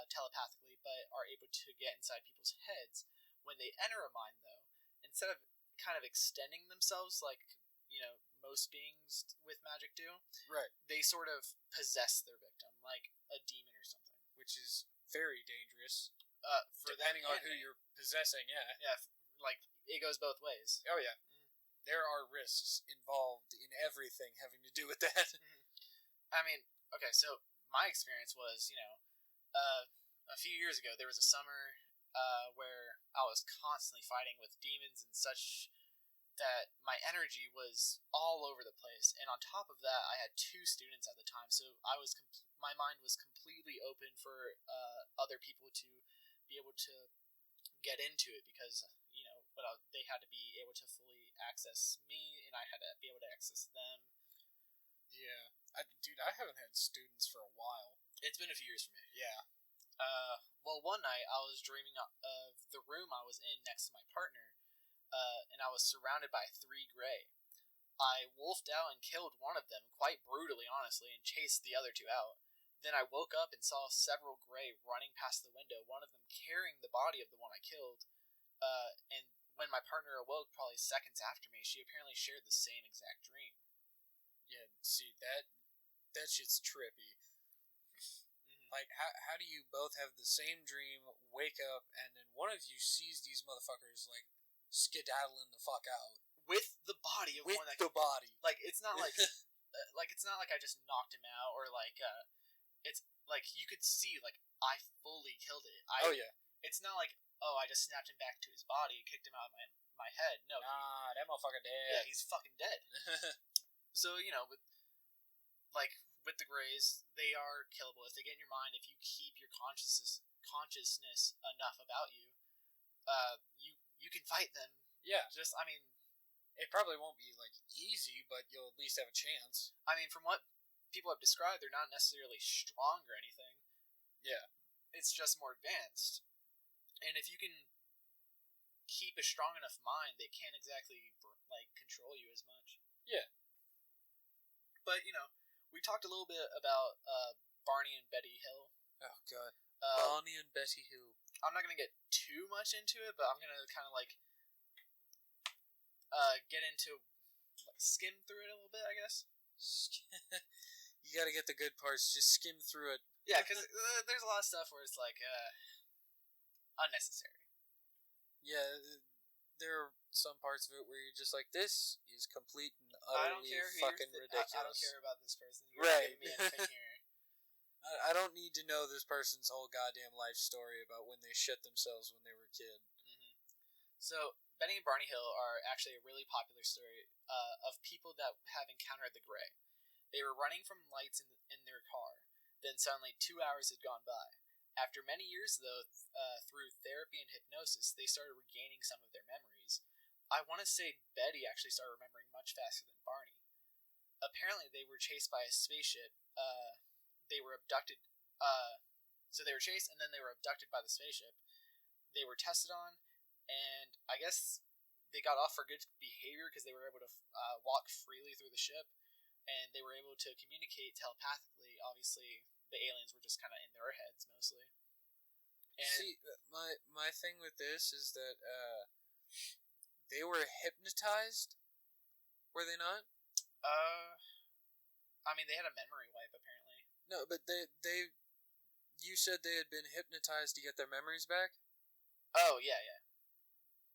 telepathically, but are able to get inside people's heads. When they enter a mind, though, instead of kind of extending themselves like, most beings with magic do, right, they sort of possess their victim, like a demon or something. Which is very dangerous. Depending on who you're possessing, yeah. Yeah, like, it goes both ways. Oh, yeah. Mm-hmm. There are risks involved in everything having to do with that. I mean, okay, so my experience was, a few years ago, there was a summer where I was constantly fighting with demons and such that my energy was all over the place. And on top of that, I had 2 students at the time, so my mind was completely open for other people to be able to get into it because, they had to be able to fully access me, and I had to be able to access them. Yeah. I haven't had students for a while. It's been a few years for me. Yeah. Well, one night I was dreaming of the room I was in next to my partner, and I was surrounded by 3 Grey. I wolfed out and killed one of them, quite brutally, honestly, and chased the other 2 out. Then I woke up and saw several Grey running past the window, one of them carrying the body of the one I killed. And when my partner awoke, probably seconds after me, she apparently shared the same exact dream. Yeah, see, that shit's trippy. Mm-hmm. Like, how do you both have the same dream, wake up, and then one of you sees these motherfuckers, like, skedaddling the fuck out? With the body of one that... With the body. Like, it's not like... it's not like I just knocked him out, or like, it's like, you could see, like, I fully killed it. Oh, yeah. It's not like, I just snapped him back to his body and kicked him out of my head. No. Nah, that motherfucker dead. Yeah, he's fucking dead. So, with the Greys, they are killable. If they get in your mind, if you keep your consciousness enough about you, you can fight them. Yeah. It probably won't be, like, easy, but you'll at least have a chance. I mean, from what people have described, they're not necessarily strong or anything. Yeah. It's just more advanced. And if you can keep a strong enough mind, they can't exactly, like, control you as much. Yeah. But, we talked a little bit about Barney and Betty Hill. Oh, God. Barney and Betty Hill. I'm not going to get too much into it, but I'm going to kind of, like, get into, like, skim through it a little bit, I guess. You got to get the good parts. Just skim through it. Yeah, because there's a lot of stuff where it's, like, unnecessary. Yeah, there are some parts of it where you're just like, this is complete and utterly fucking ridiculous. I don't care about this person. You're right. Not giving me anything here. I don't need to know this person's whole goddamn life story about when they shit themselves when they were a kid. Mm-hmm. So, Betty and Barney Hill are actually a really popular story of people that have encountered the Grey. They were running from lights in their car. Then suddenly 2 hours had gone by. After many years, though, through therapy and hypnosis, they started regaining some of their memories. I want to say Betty actually started remembering much faster than Barney. Apparently, they were chased by a spaceship. They were abducted. So they were chased, and then they were abducted by the spaceship. They were tested on, and I guess they got off for good behavior because they were able to walk freely through the ship, and they were able to communicate telepathically. Obviously, the aliens were just kind of in their heads, mostly. And see, my thing with this is that they were hypnotized, were they not? I mean, they had a memory wipe apparently. No, but you said they had been hypnotized to get their memories back? Oh, yeah, yeah.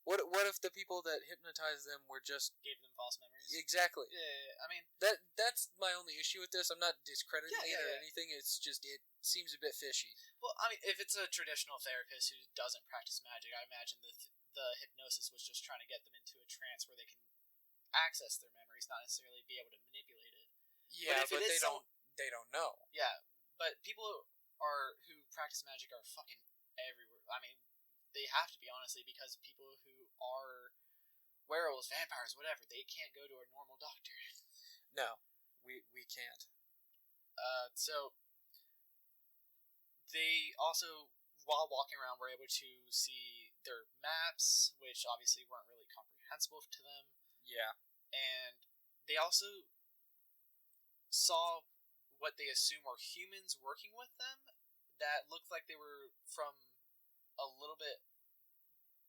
What if the people that hypnotized them were just... Gave them false memories? Exactly. Yeah, I mean... That's my only issue with this. I'm not discrediting it or anything. It's just, it seems a bit fishy. Well, I mean, if it's a traditional therapist who doesn't practice magic, I imagine the hypnosis was just trying to get them into a trance where they can access their memories, not necessarily be able to manipulate it. Yeah, but they don't know. Yeah, but people who practice magic are fucking everywhere. I mean, they have to be, honestly, because people who are werewolves, vampires, whatever, they can't go to a normal doctor. No, we can't. So they also, while walking around, were able to see their maps, which obviously weren't really comprehensible to them. Yeah. And they also saw what they assume were humans working with them that looked like they were from a little bit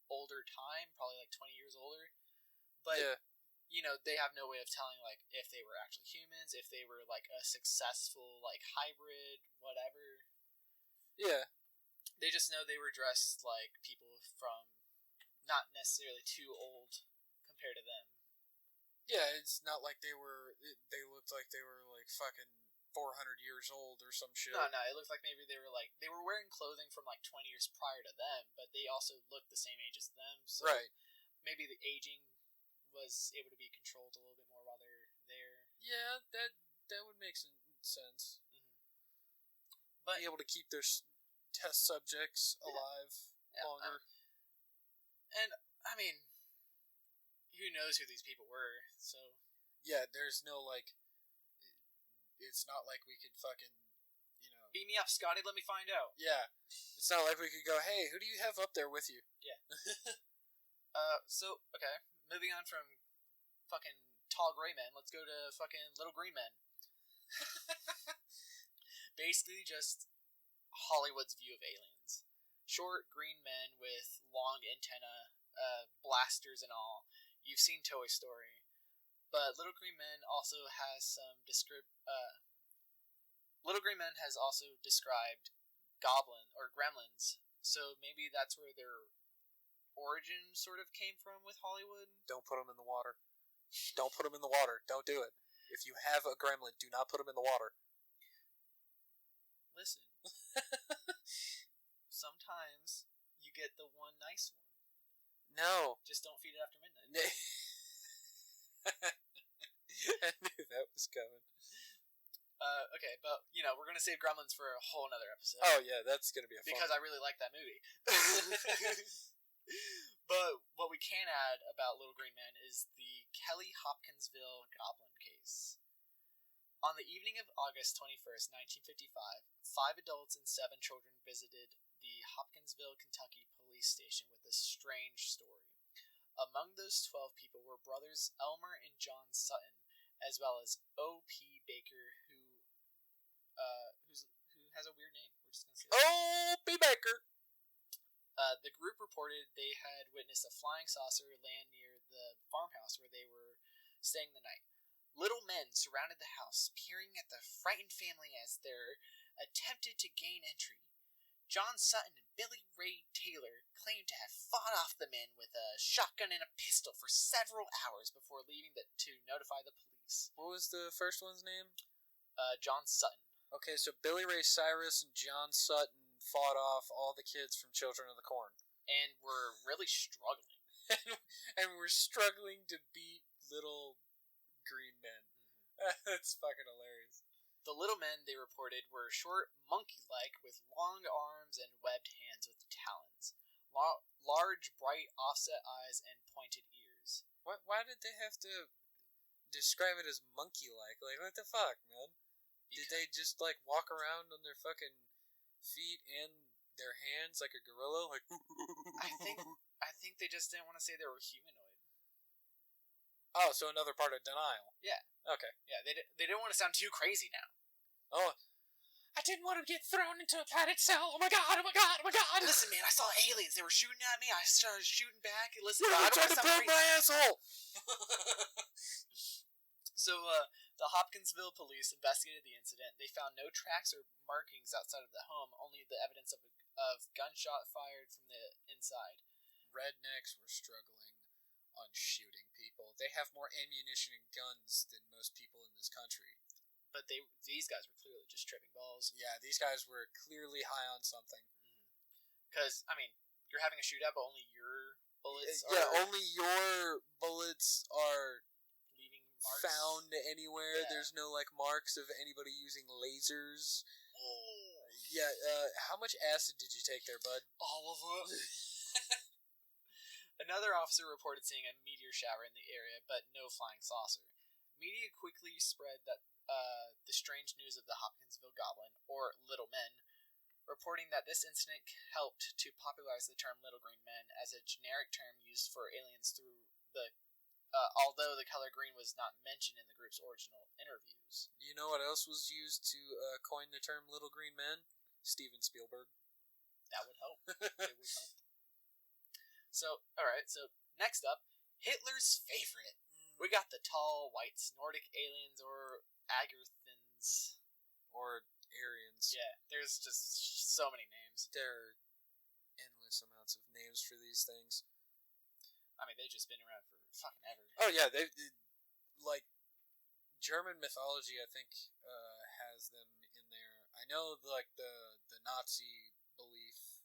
older time, probably like 20 years older. But, they have no way of telling, like, if they were actually humans, if they were, like, a successful, like, hybrid, whatever. Yeah. They just know they were dressed like people from not necessarily too old compared to them. Yeah, it's not like they looked like they were, like, fucking 400 years old or some shit. No, it looked like maybe they were wearing clothing from, like, 20 years prior to them, but they also looked the same age as them, so right. Maybe the aging was able to be controlled a little bit more while they're there. Yeah, that would make some sense. Mm-hmm. But be able to keep their test subjects alive longer. And, I mean, who knows who these people were, so... Yeah, there's no, like... It's not like we could fucking, Beat me up, Scotty, let me find out. Yeah. It's not like we could go, hey, who do you have up there with you? Yeah. So, okay, moving on from fucking tall gray men, let's go to fucking little green men. Basically just Hollywood's view of aliens. Short green men with long antennae, blasters and all. You've seen Toy Story. But Little Green Men also has some Little Green Men has also described goblin or gremlins, so maybe that's where their origin sort of came from with Hollywood. Don't put them in the water. Don't put them in the water. Don't do it. If you have a gremlin, do not put them in the water. Listen. Sometimes you get the one nice one. No. Just don't feed it after midnight. I knew that was coming. Okay, but, we're going to save Gremlins for a whole another episode. Oh, yeah, that's going to be a fun because I really like that movie. But what we can add about Little Green Men is the Kelly Hopkinsville Goblin case. On the evening of August 21st, 1955, 5 adults and 7 children visited the Hopkinsville, Kentucky police station with a strange story. Among those 12 people were brothers Elmer and John Sutton, as well as O.P. Baker, who has a weird name. We're just gonna say that. O.P. Baker! The group reported they had witnessed a flying saucer land near the farmhouse where they were staying the night. Little men surrounded the house, peering at the frightened family as they attempted to gain entry. John Sutton and Billy Ray Taylor claimed to have fought off the men with a shotgun and a pistol for several hours before leaving to notify the police. What was the first one's name? John Sutton. Okay, so Billy Ray Cyrus and John Sutton fought off all the kids from Children of the Corn. And were really struggling. and were struggling to beat little green men. Mm-hmm. That's fucking hilarious. The little men, they reported, were short, monkey-like, with long arms and webbed hands with talons, large, bright, offset eyes, and pointed ears. Why did they have to describe it as monkey-like? Like, what the fuck, man? Did they just, like, walk around on their fucking feet and their hands like a gorilla? Like, I think they just didn't want to say they were humanoid. Oh, so another part of denial. Yeah. Okay. Yeah, they didn't want to sound too crazy now. Oh, I didn't want to get thrown into a padded cell. Oh my god, oh my god, oh my god. Listen, man, I saw aliens. They were shooting at me. I started shooting back. Listen, I I don't tried to build my asshole. So, the Hopkinsville police investigated the incident. They found no tracks or markings outside of the home, only the evidence of gunshot fired from the inside. Rednecks were struggling on shooting people. They have more ammunition and guns than most people in this country. But these guys were clearly just tripping balls. Yeah, these guys were clearly high on something. Because, I mean, you're having a shootout, but only your bullets are... Yeah, only your bullets are leaving marks. Found anywhere. Yeah. There's no, like, marks of anybody using lasers. Oh. Yeah, how much acid did you take there, bud? All of it. Another officer reported seeing a meteor shower in the area, but no flying saucer. Media quickly spread that the strange news of the Hopkinsville Goblin, or Little Men, reporting that this incident helped to popularize the term Little Green Men as a generic term used for aliens through the although the color green was not mentioned in the group's original interviews. You know what else was used to coin the term Little Green Men? Steven Spielberg. That would help. It would help. So, alright, so next up, Hitler's favorite. We got the tall, white Nordic aliens, or Agarthans. Or Aryans. Yeah, there's just so many names. There are endless amounts of names for these things. I mean, they've just been around for fucking ever. Oh, yeah, like, German mythology, I think, has them in there. I know, like, the Nazi belief,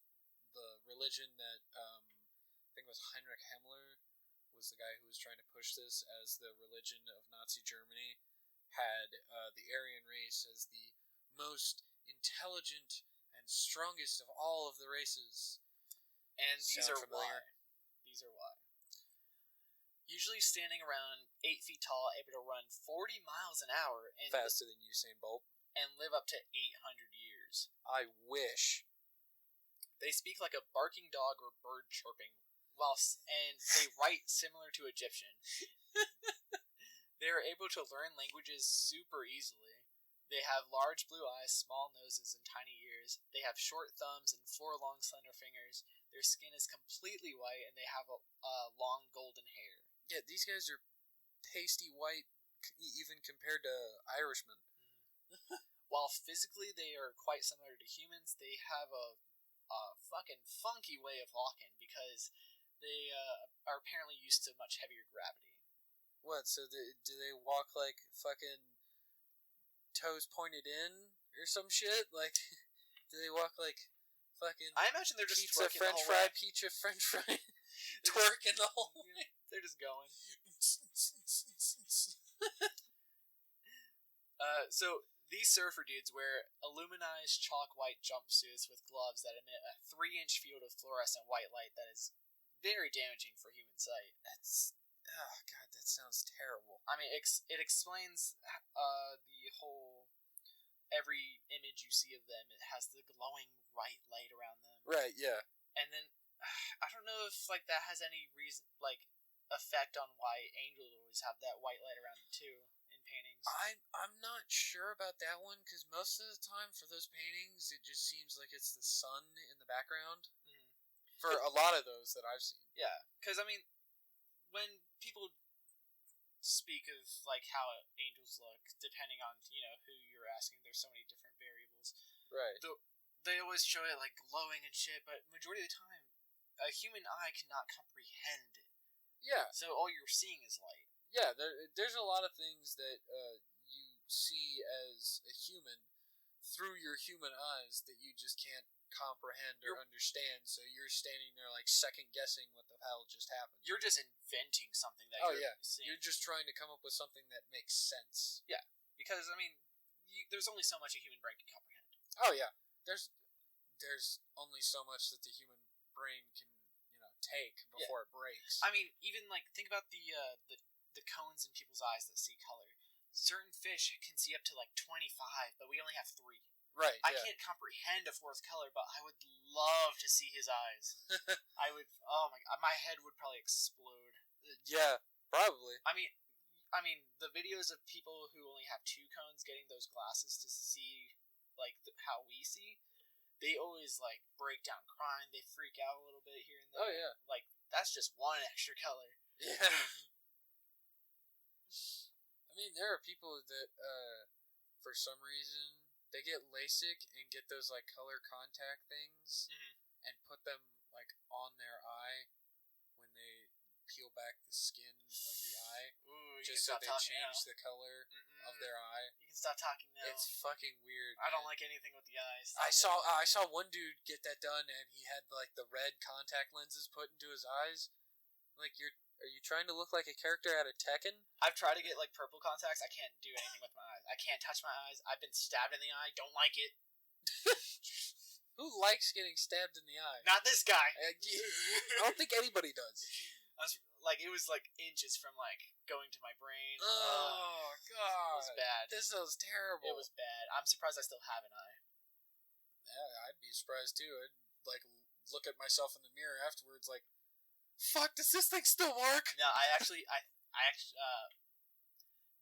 the religion that, I think it was Heinrich Himmler was the guy who was trying to push this as the religion of Nazi Germany, had the Aryan race as the most intelligent and strongest of all of the races. And these are why. These are why. Usually standing around 8 feet tall, able to run 40 miles an hour. And faster than Usain Bolt. And live up to 800 years. I wish. They speak like a barking dog or bird chirping, and they write similar to Egyptian. They are able to learn languages super easily. They have large blue eyes, small noses, and tiny ears. They have short thumbs and 4 long, slender fingers. Their skin is completely white, and they have a long golden hair. Yeah, these guys are pasty white, even compared to Irishmen. While physically they are quite similar to humans, they have a fucking funky way of walking because they are apparently used to much heavier gravity. What, so do they walk like fucking toes pointed in or some shit? Like, do they walk like fucking... I imagine they're just pizza, twerking french the whole fry, way. pizza, french fry, twerking the whole way. They're just going. So, these surfer dudes wear aluminized chalk white jumpsuits with gloves that emit a 3-inch field of fluorescent white light that is very damaging for human sight. That's... Oh, God, that sounds terrible. I mean, it explains the whole... Every image you see of them, it has the glowing white light around them. Right, yeah. And then, I don't know if, like, that has any reason, like, effect on why angels always have that white light around them, too, in paintings. I'm not sure about that one, because most of the time for those paintings, it just seems like it's the sun in the background. Mm-hmm. For a lot of those that I've seen. Yeah, because, I mean, when people speak of, like, how angels look, depending on, you know, who you're asking, there's so many different variables. Right. They always show it, like, glowing and shit, but majority of the time, a human eye cannot comprehend it. Yeah. So all you're seeing is light. Yeah, there's a lot of things that you see as a human through your human eyes that you just can't comprehend or understand, so you're standing there like second guessing what the hell just happened. You're just inventing something that you're seeing. You're just trying to come up with something that makes sense. Yeah, because I mean, there's only so much a human brain can comprehend. Oh yeah, there's only so much that the human brain can, you know, take before it breaks. I mean, even like think about the cones in people's eyes that see color. Certain fish can see up to like 25, but we only have 3. Right. I can't comprehend a 4th color, but I would love to see his eyes. I would. Oh my god, my head would probably explode. Yeah, probably. I mean, the videos of people who only have 2 cones getting those glasses to see like how we see, they always like break down crying. They freak out a little bit here and there. Oh yeah. Like that's just one extra color. Yeah. I mean, there are people that, for some reason, they get LASIK and get those like color contact things, and put them like on their eye when they peel back the skin of the eye, Ooh, just so they change the color of their eye. You can stop talking now. It's fucking weird. I don't like anything with the eyes. I saw one dude get that done, and he had like the red contact lenses put into his eyes. Like, are you trying to look like a character out of Tekken? I've tried to get like purple contacts. I can't do anything with my eyes. I can't touch my eyes. I've been stabbed in the eye. Don't like it. Who likes getting stabbed in the eye? Not this guy. I don't think anybody does. It was like inches from like going to my brain. Oh god, it was bad. This was terrible. It was bad. I'm surprised I still have an eye. Yeah, I'd be surprised too. I'd like look at myself in the mirror afterwards, like, fuck, does this thing still work? No, I actually,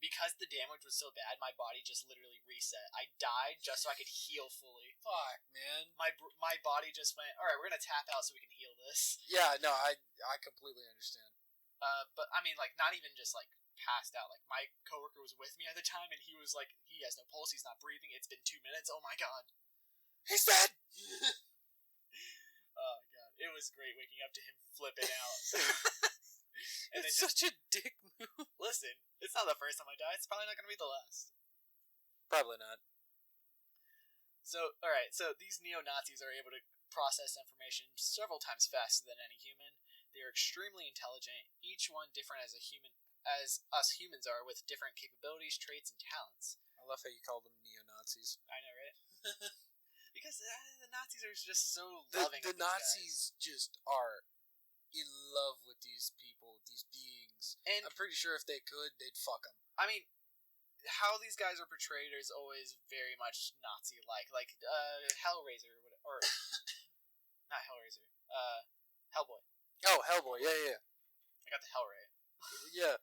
because the damage was so bad, my body just literally reset. I died just so I could heal fully. Fuck, man. My body just went, all right, we're gonna tap out so we can heal this. Yeah, no, I completely understand. But I mean, like, not even just like passed out. Like, my coworker was with me at the time, and he was like, he has no pulse, he's not breathing. It's been 2 minutes. Oh my god, he's dead. Oh god, it was great waking up to him flipping out. And it's such a dick move. Listen, it's not the first time I die. It's probably not going to be the last. Probably not. So, alright, so these neo-Nazis are able to process information several times faster than any human. They are extremely intelligent, each one different as us humans are, with different capabilities, traits, and talents. I love how you call them neo-Nazis. I know, right? Because the Nazis are just so loving. The Nazis just are in love with these people, these beings. And I'm pretty sure if they could, they'd fuck them. I mean, how these guys are portrayed is always very much Nazi-like. Like, Hellraiser, or not Hellraiser, Hellboy. Oh, Hellboy, yeah. I got the Hell right. Yeah.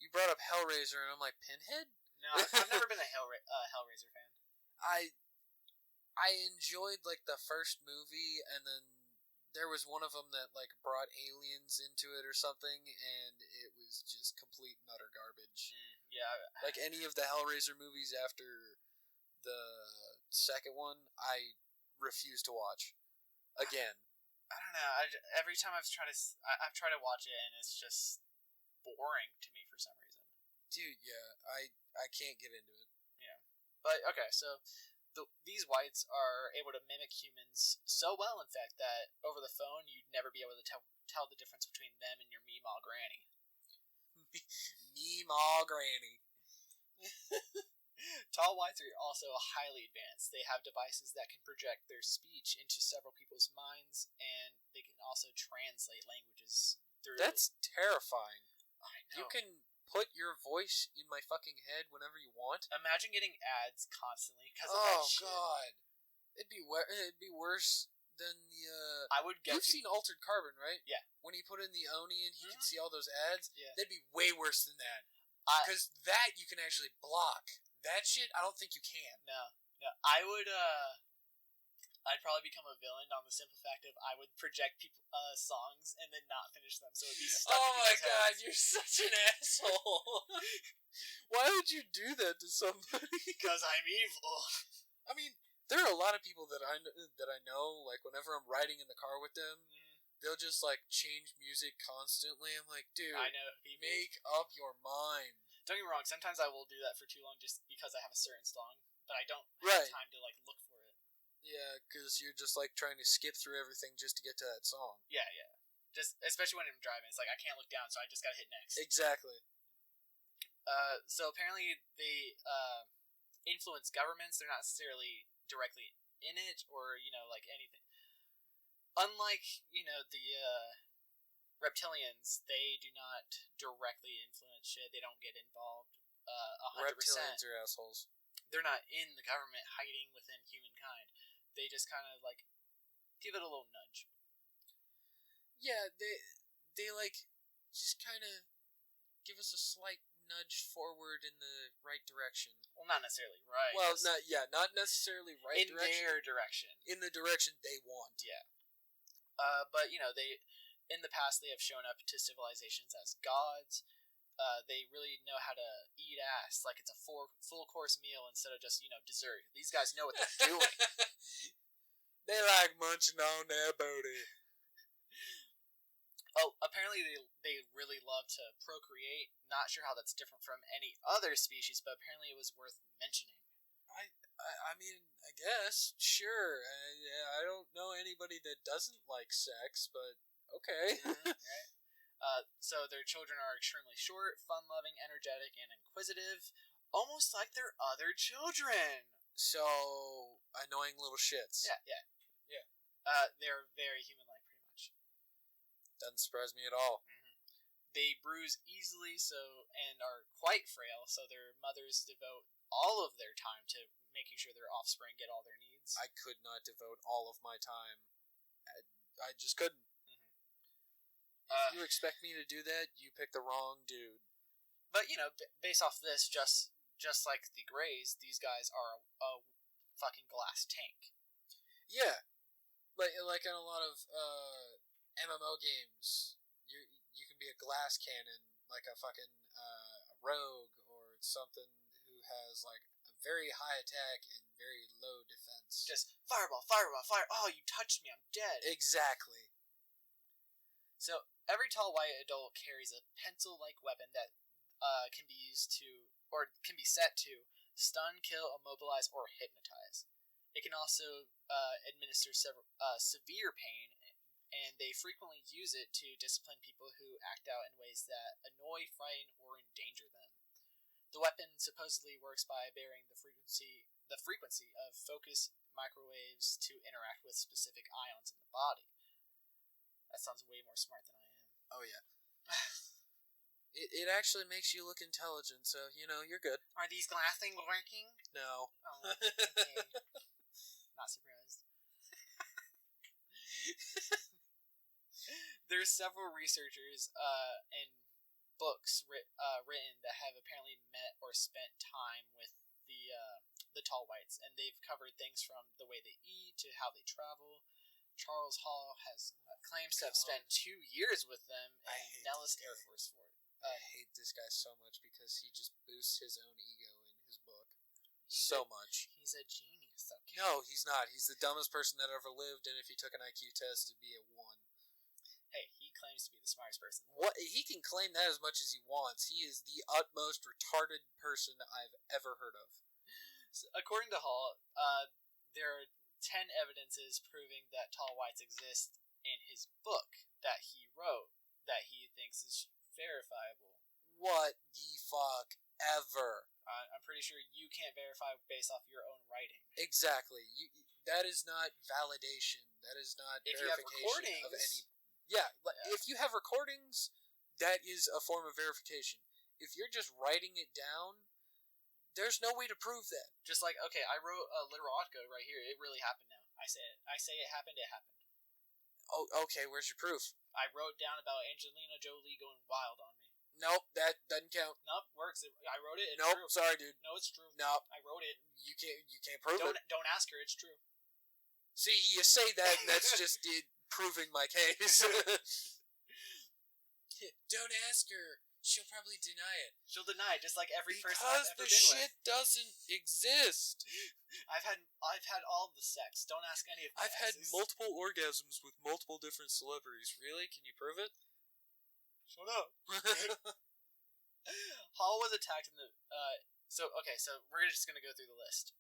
You brought up Hellraiser, and I'm like, Pinhead? No, I've never been a Hellraiser fan. I enjoyed, like, the first movie, and then there was one of them that, like, brought aliens into it or something, and it was just complete and utter garbage. Yeah. Like, any of the Hellraiser movies after the second one, I refuse to watch. Again. I don't know. Every time I've tried to watch it, and it's just boring to me for some reason. Dude, yeah, I can't get into it. Yeah. But, okay, so these whites are able to mimic humans so well, in fact, that over the phone, you'd never be able to tell the difference between them and your Meemaw granny. Meemaw granny. Tall whites are also highly advanced. They have devices that can project their speech into several people's minds, and they can also translate languages through... That's terrifying. I know. You can put your voice in my fucking head whenever you want. Imagine getting ads constantly because of that shit. Oh, God. It'd be worse than the... I would get... You've seen Altered Carbon, right? Yeah. When he put in the Oni and he could see all those ads? Yeah. That'd be way worse than that. Because that you can actually block. That shit, I don't think you can. No. I would, I'd probably become a villain on the simple fact of I would project people songs and then not finish them, so it'd be stuck. Oh my god, you're such an asshole. Why would you do that to somebody? Because I'm evil. I mean, there are a lot of people that I know, like, whenever I'm riding in the car with them, they'll just, like, change music constantly. I'm like, dude, I know, people. Make up your mind. Don't get me wrong, sometimes I will do that for too long just because I have a certain song, but I don't have time to, like, look for it. Yeah, because you're just, like, trying to skip through everything just to get to that song. Yeah. Just, especially when I'm driving, it's like, I can't look down, so I just gotta hit next. Exactly. So apparently they, influence governments. They're not necessarily directly in it, or, like, anything. Unlike, the, Reptilians, they do not directly influence shit. They don't get involved 100%. Reptilians are assholes. They're not in the government hiding within humankind. They just kind of, like, give it a little nudge. Yeah, they like, just kind of give us a slight nudge forward in the right direction. Well, not necessarily right. Well, not necessarily right in direction. In their direction. In the direction they want. Yeah. But, they, in the past, they have shown up to civilizations as gods. They really know how to eat ass, like it's a full course meal instead of just, dessert. These guys know what they're doing. They like munching on their booty. Oh, apparently they really love to procreate. Not sure how that's different from any other species, but apparently it was worth mentioning. I mean, I guess, sure. I don't know anybody that doesn't like sex, but okay. Right? So their children are extremely short, fun-loving, energetic, and inquisitive, almost like their other children. So, annoying little shits. Yeah. They're very human-like, pretty much. Doesn't surprise me at all. Mm-hmm. They bruise easily, and are quite frail, so their mothers devote all of their time to making sure their offspring get all their needs. I could not devote all of my time. I just couldn't. If you expect me to do that, you picked the wrong dude. But, based off this, just like the Greys, these guys are a fucking glass tank. Yeah. Like in a lot of MMO games, you can be a glass cannon, like a fucking rogue or something who has, like, a very high attack and very low defense. Just fireball, fireball, fire. Oh, you touched me, I'm dead. Exactly. So, every tall white adult carries a pencil-like weapon that can be used to, or can be set to, stun, kill, immobilize, or hypnotize. It can also administer severe pain, and they frequently use it to discipline people who act out in ways that annoy, frighten, or endanger them. The weapon supposedly works by varying the frequency of focus microwaves to interact with specific ions in the body. That sounds way more smart than I am. Oh, yeah. It actually makes you look intelligent, so, you're good. Are these glass things working? No. Oh, okay. Not surprised. There's several researchers and books written that have apparently met or spent time with the tall whites, and they've covered things from the way they eat to how they travel. Charles Hall has claims to have spent 2 years with them in Nellis Air Force Fort. I hate this guy so much because he just boosts his own ego in his book so much. He's a genius. Okay. No, he's not. He's the dumbest person that ever lived, and if he took an IQ test, it'd be a 1. Hey, he claims to be the smartest person. What he can claim that as much as he wants. He is the utmost retarded person I've ever heard of. So, according to Hall, there are 10 evidences proving that tall whites exist in his book that he wrote that he thinks is verifiable. What the fuck ever? I'm pretty sure you can't verify based off your own writing. Exactly. That is not validation. That is not if verification of any. Yeah, if you have recordings, that is a form of verification. If you're just writing it down, there's no way to prove that. Just like, okay, I wrote a literati right here. It really happened now. I say it happened, it happened. Oh, okay, where's your proof? I wrote down about Angelina Jolie going wild on me. Nope, that doesn't count. Nope, works. I wrote it. It's nope, true. Sorry, dude. No, it's true. Nope. I wrote it. You can't prove it. Don't ask her. It's true. See, you say that, and that's just proving my case. Don't ask her. She'll probably deny it. She'll deny it, just like every person I've I've ever ever been with. Because the shit doesn't exist. I've had all the sex. Don't ask any of my I've had multiple orgasms with multiple different celebrities. Really? Can you prove it? Shut up. Hall was attacked in the so we're just gonna go through the list.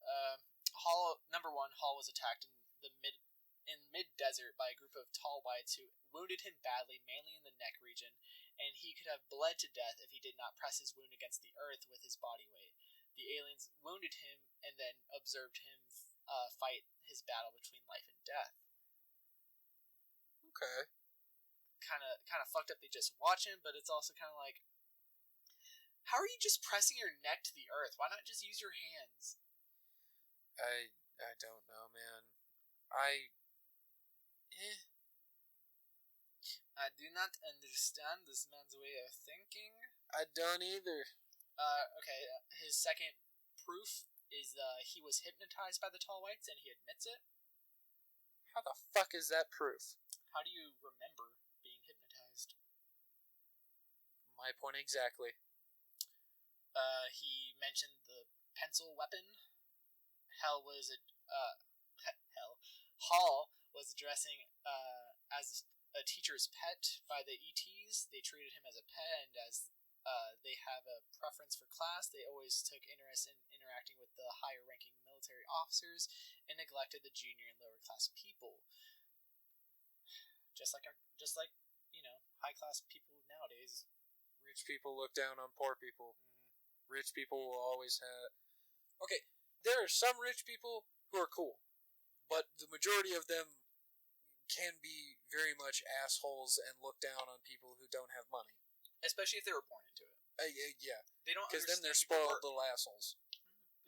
Number 1, Hall was attacked in mid desert by a group of tall whites who wounded him badly, mainly in the neck region, and he could have bled to death if he did not press his wound against the earth with his body weight. The aliens wounded him and then observed him fight his battle between life and death. Okay. Kind of fucked up. They just watch him, but it's also kind of like, how are you just pressing your neck to the earth? Why not just use your hands? I don't know, man. I do not understand this man's way of thinking. I don't either. Okay, his second proof is he was hypnotized by the tall whites, and he admits it. How the fuck is that proof? How do you remember being hypnotized? My point exactly. He mentioned the pencil weapon. Hal was addressing as a teacher's pet by the ETs. They treated him as a pet, and as they have a preference for class, they always took interest in interacting with the higher-ranking military officers and neglected the junior and lower-class people. Just like high-class people nowadays. Rich people look down on poor people. Rich people will always have... Okay, there are some rich people who are cool, but the majority of them can be very much assholes and look down on people who don't have money. Especially if they were born into it. Yeah. They don't because then they're spoiled little assholes.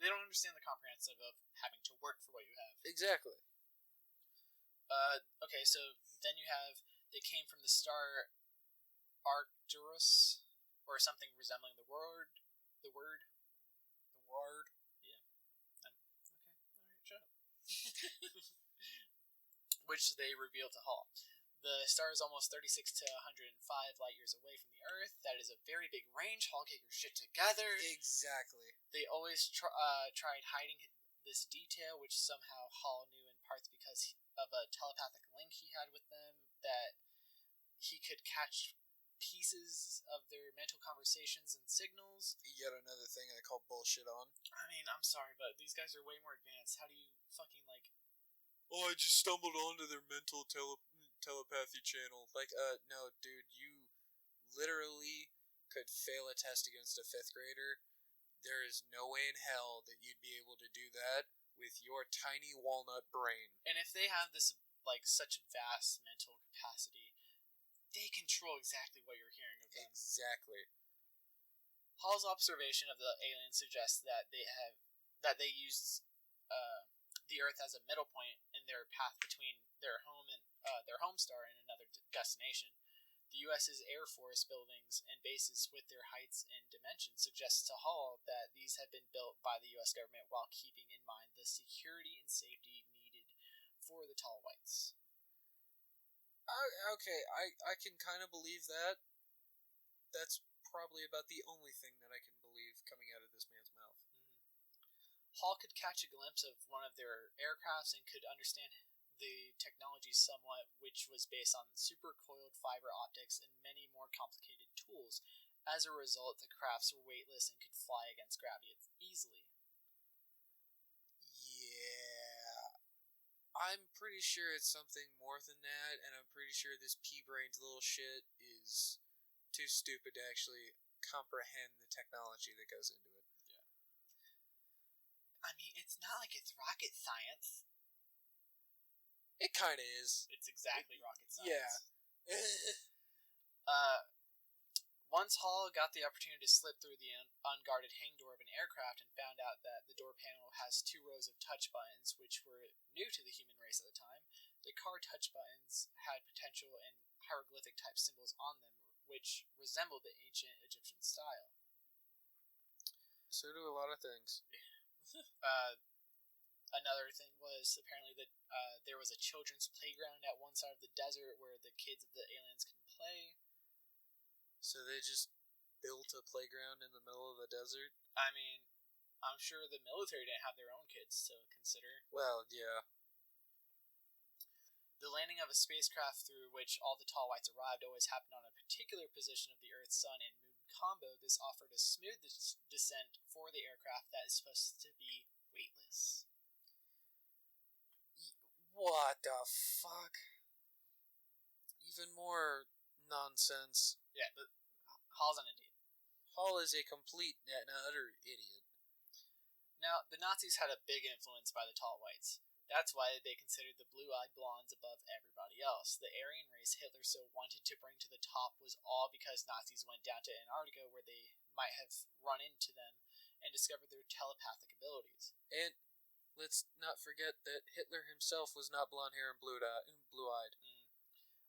They don't understand the comprehensive of having to work for what you have. Exactly. Okay, so then you have... They came from the star Arcturus, or something resembling the word. Yeah. Okay, alright, shut up. Which they revealed to Hall. The star is almost 36 to 105 light years away from the Earth. That is a very big range. Hall, get your shit together. Exactly. They always tried hiding this detail, which somehow Hall knew in parts because of a telepathic link he had with them, that he could catch pieces of their mental conversations and signals. Yet another thing I call bullshit on. I mean, I'm sorry, but these guys are way more advanced. How do you fucking, I just stumbled onto their mental telepathy channel. No, dude, you literally could fail a test against a 5th grader. There is no way in hell that you'd be able to do that with your tiny walnut brain. And if they have this, such vast mental capacity, they control exactly what you're hearing of them. Exactly. Hall's observation of the aliens suggests that they used the Earth as a middle point in their path between their home and their home star and another destination. The U.S.'s Air Force buildings and bases, with their heights and dimensions, suggests to Hall that these have been built by the U.S. government while keeping in mind the security and safety needed for the tall whites. Okay, I can kind of believe that. That's probably about the only thing that I can believe coming out of this man's mouth. Hall could catch a glimpse of one of their aircrafts and could understand the technology somewhat, which was based on supercoiled fiber optics and many more complicated tools. As a result, the crafts were weightless and could fly against gravity easily. Yeah. I'm pretty sure it's something more than that, and I'm pretty sure this pea-brained little shit is too stupid to actually comprehend the technology that goes into it. Yeah. I mean, it's not like it's rocket science. It kind of is. It's exactly rocket science. Yeah. Once Hall got the opportunity to slip through the unguarded hang door of an aircraft and found out that the door panel has 2 rows of touch buttons, which were new to the human race at the time. The car touch buttons had potential and hieroglyphic-type symbols on them, which resembled the ancient Egyptian style. So do a lot of things. Another thing was apparently that there was a children's playground at one side of the desert where the kids of the aliens can play. So they just built a playground in the middle of the desert? I mean, I'm sure the military didn't have their own kids to consider. Well, yeah. The landing of a spacecraft through which all the tall whites arrived always happened on a particular position of the Earth, Sun, and Moon combo. This offered a smooth descent for the aircraft that is supposed to be weightless. What the fuck? Even more nonsense. Yeah, but Hall's an idiot. Hall is a complete and utter idiot. Now, the Nazis had a big influence by the tall whites. That's why they considered the blue-eyed blondes above everybody else. The Aryan race Hitler so wanted to bring to the top was all because Nazis went down to Antarctica where they might have run into them and discovered their telepathic abilities. And let's not forget that Hitler himself was not blonde hair and blue-eyed.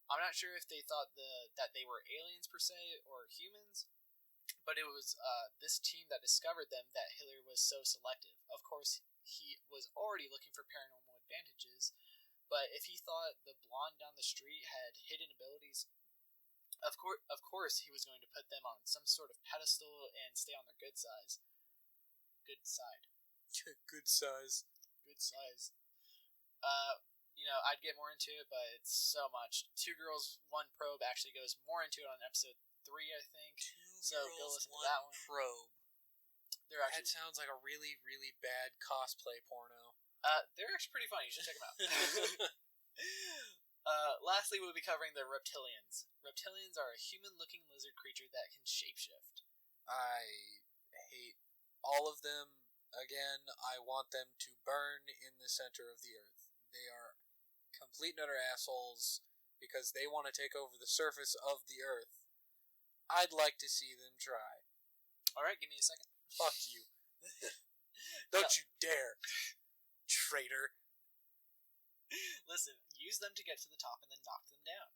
I'm not sure if they thought that they were aliens per se or humans, but it was this team that discovered them that Hitler was so selective. Of course, he was already looking for paranormal advantages, but if he thought the blonde down the street had hidden abilities, of course he was going to put them on some sort of pedestal and stay on their good side. Good side. Good size. Good size. I'd get more into it, but it's so much. Two Girls, One Probe actually goes more into it on episode 3, I think. Two Go Girls, listen to that one. Probe. That sounds like a really, really bad cosplay porno. They're actually pretty funny. You should check them out. Lastly, we'll be covering the Reptilians. Reptilians are a human-looking lizard creature that can shapeshift. I hate all of them. Again, I want them to burn in the center of the earth. They are complete and utter assholes because they want to take over the surface of the earth. I'd like to see them try. Alright, give me a second. Fuck you. Don't you dare, traitor. Listen, use them to get to the top and then knock them down.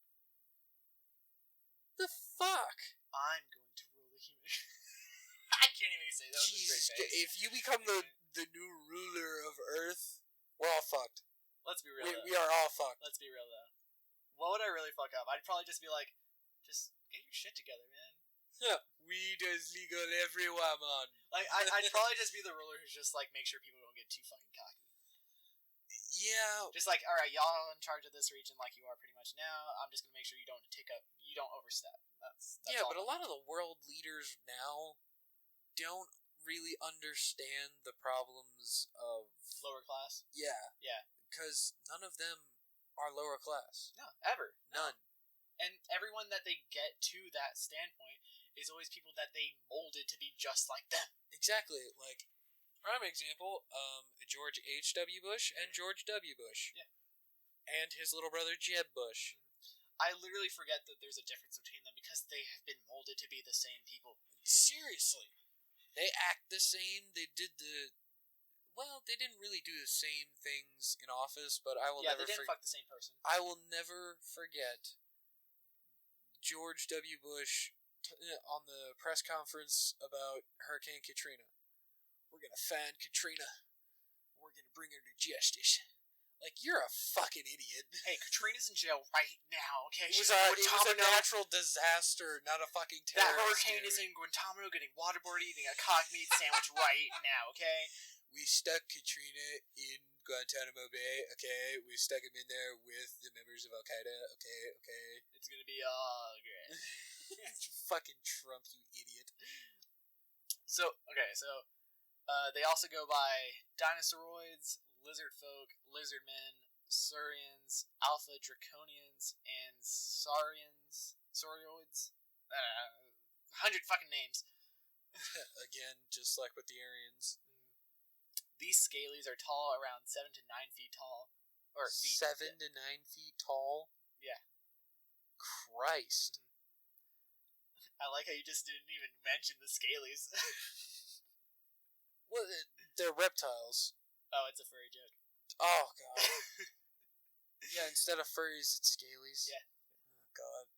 The fuck? I'm going to rule the human... I can't even say that with a straight face. If you become the new ruler of Earth, we're all fucked. Let's be real, we are all fucked. Let's be real, though. What would I really fuck up? I'd probably just be like, just get your shit together, man. Weed is legal everywhere, man. Like, I'd probably just be the ruler who's just, like, make sure people don't get too fucking cocky. Yeah. Just like, alright, y'all in charge of this region like you are pretty much now. I'm just gonna make sure you don't overstep. That's yeah, all. but a lot of the world leaders now don't really understand the problems of lower class. Yeah, because none of them are lower class. No, ever. None. And everyone that they get to that standpoint is always people that they molded to be just like them. Exactly. Like, prime example, George H.W. Bush and George W. Bush. Yeah. And his little brother Jeb Bush. I literally forget that there's a difference between them because they have been molded to be the same people. Seriously. They act the same. They didn't really do the same things in office, but I will never they didn't fuck the same person. I will never forget George W. Bush on the press conference about Hurricane Katrina. We're gonna find Katrina. We're gonna bring her to justice. Like, you're a fucking idiot. Hey, Katrina's in jail right now, okay? It was a natural disaster, not a fucking terrorist. That hurricane is in Guantanamo getting waterboarded, eating a cock meat sandwich right now, okay? We stuck Katrina in Guantanamo Bay, okay? We stuck him in there with the members of Al-Qaeda, okay? It's gonna be all good. Fucking Trump, you idiot. So, they also go by Dinosauroids, Lizard Folk, Lizard Men, Saurians, Alpha Draconians, and Saurioids. 100 fucking names. Again, just like with the Aryans. These scalies are tall, around 7 to 9 feet tall. Or feet. 7 to 9 feet tall? Yeah. Christ. I like how you just didn't even mention the scalies. Well, they're reptiles. Oh, it's a furry joke. Oh, God. Yeah, instead of furries, it's scalies. Yeah. Oh, God.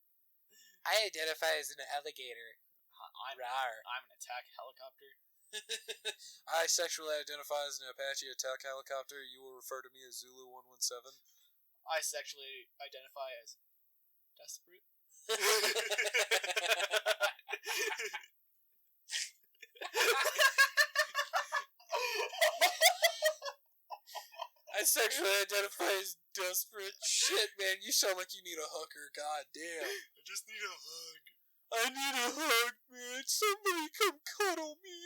I identify as an alligator. I'm an attack helicopter. I sexually identify as an Apache attack helicopter. You will refer to me as Zulu 117. I sexually identify as desperate. I sexually identify as desperate. Shit, man, you sound like you need a hooker. God damn. I just need a hug. I need a hug, man. Somebody come cuddle me.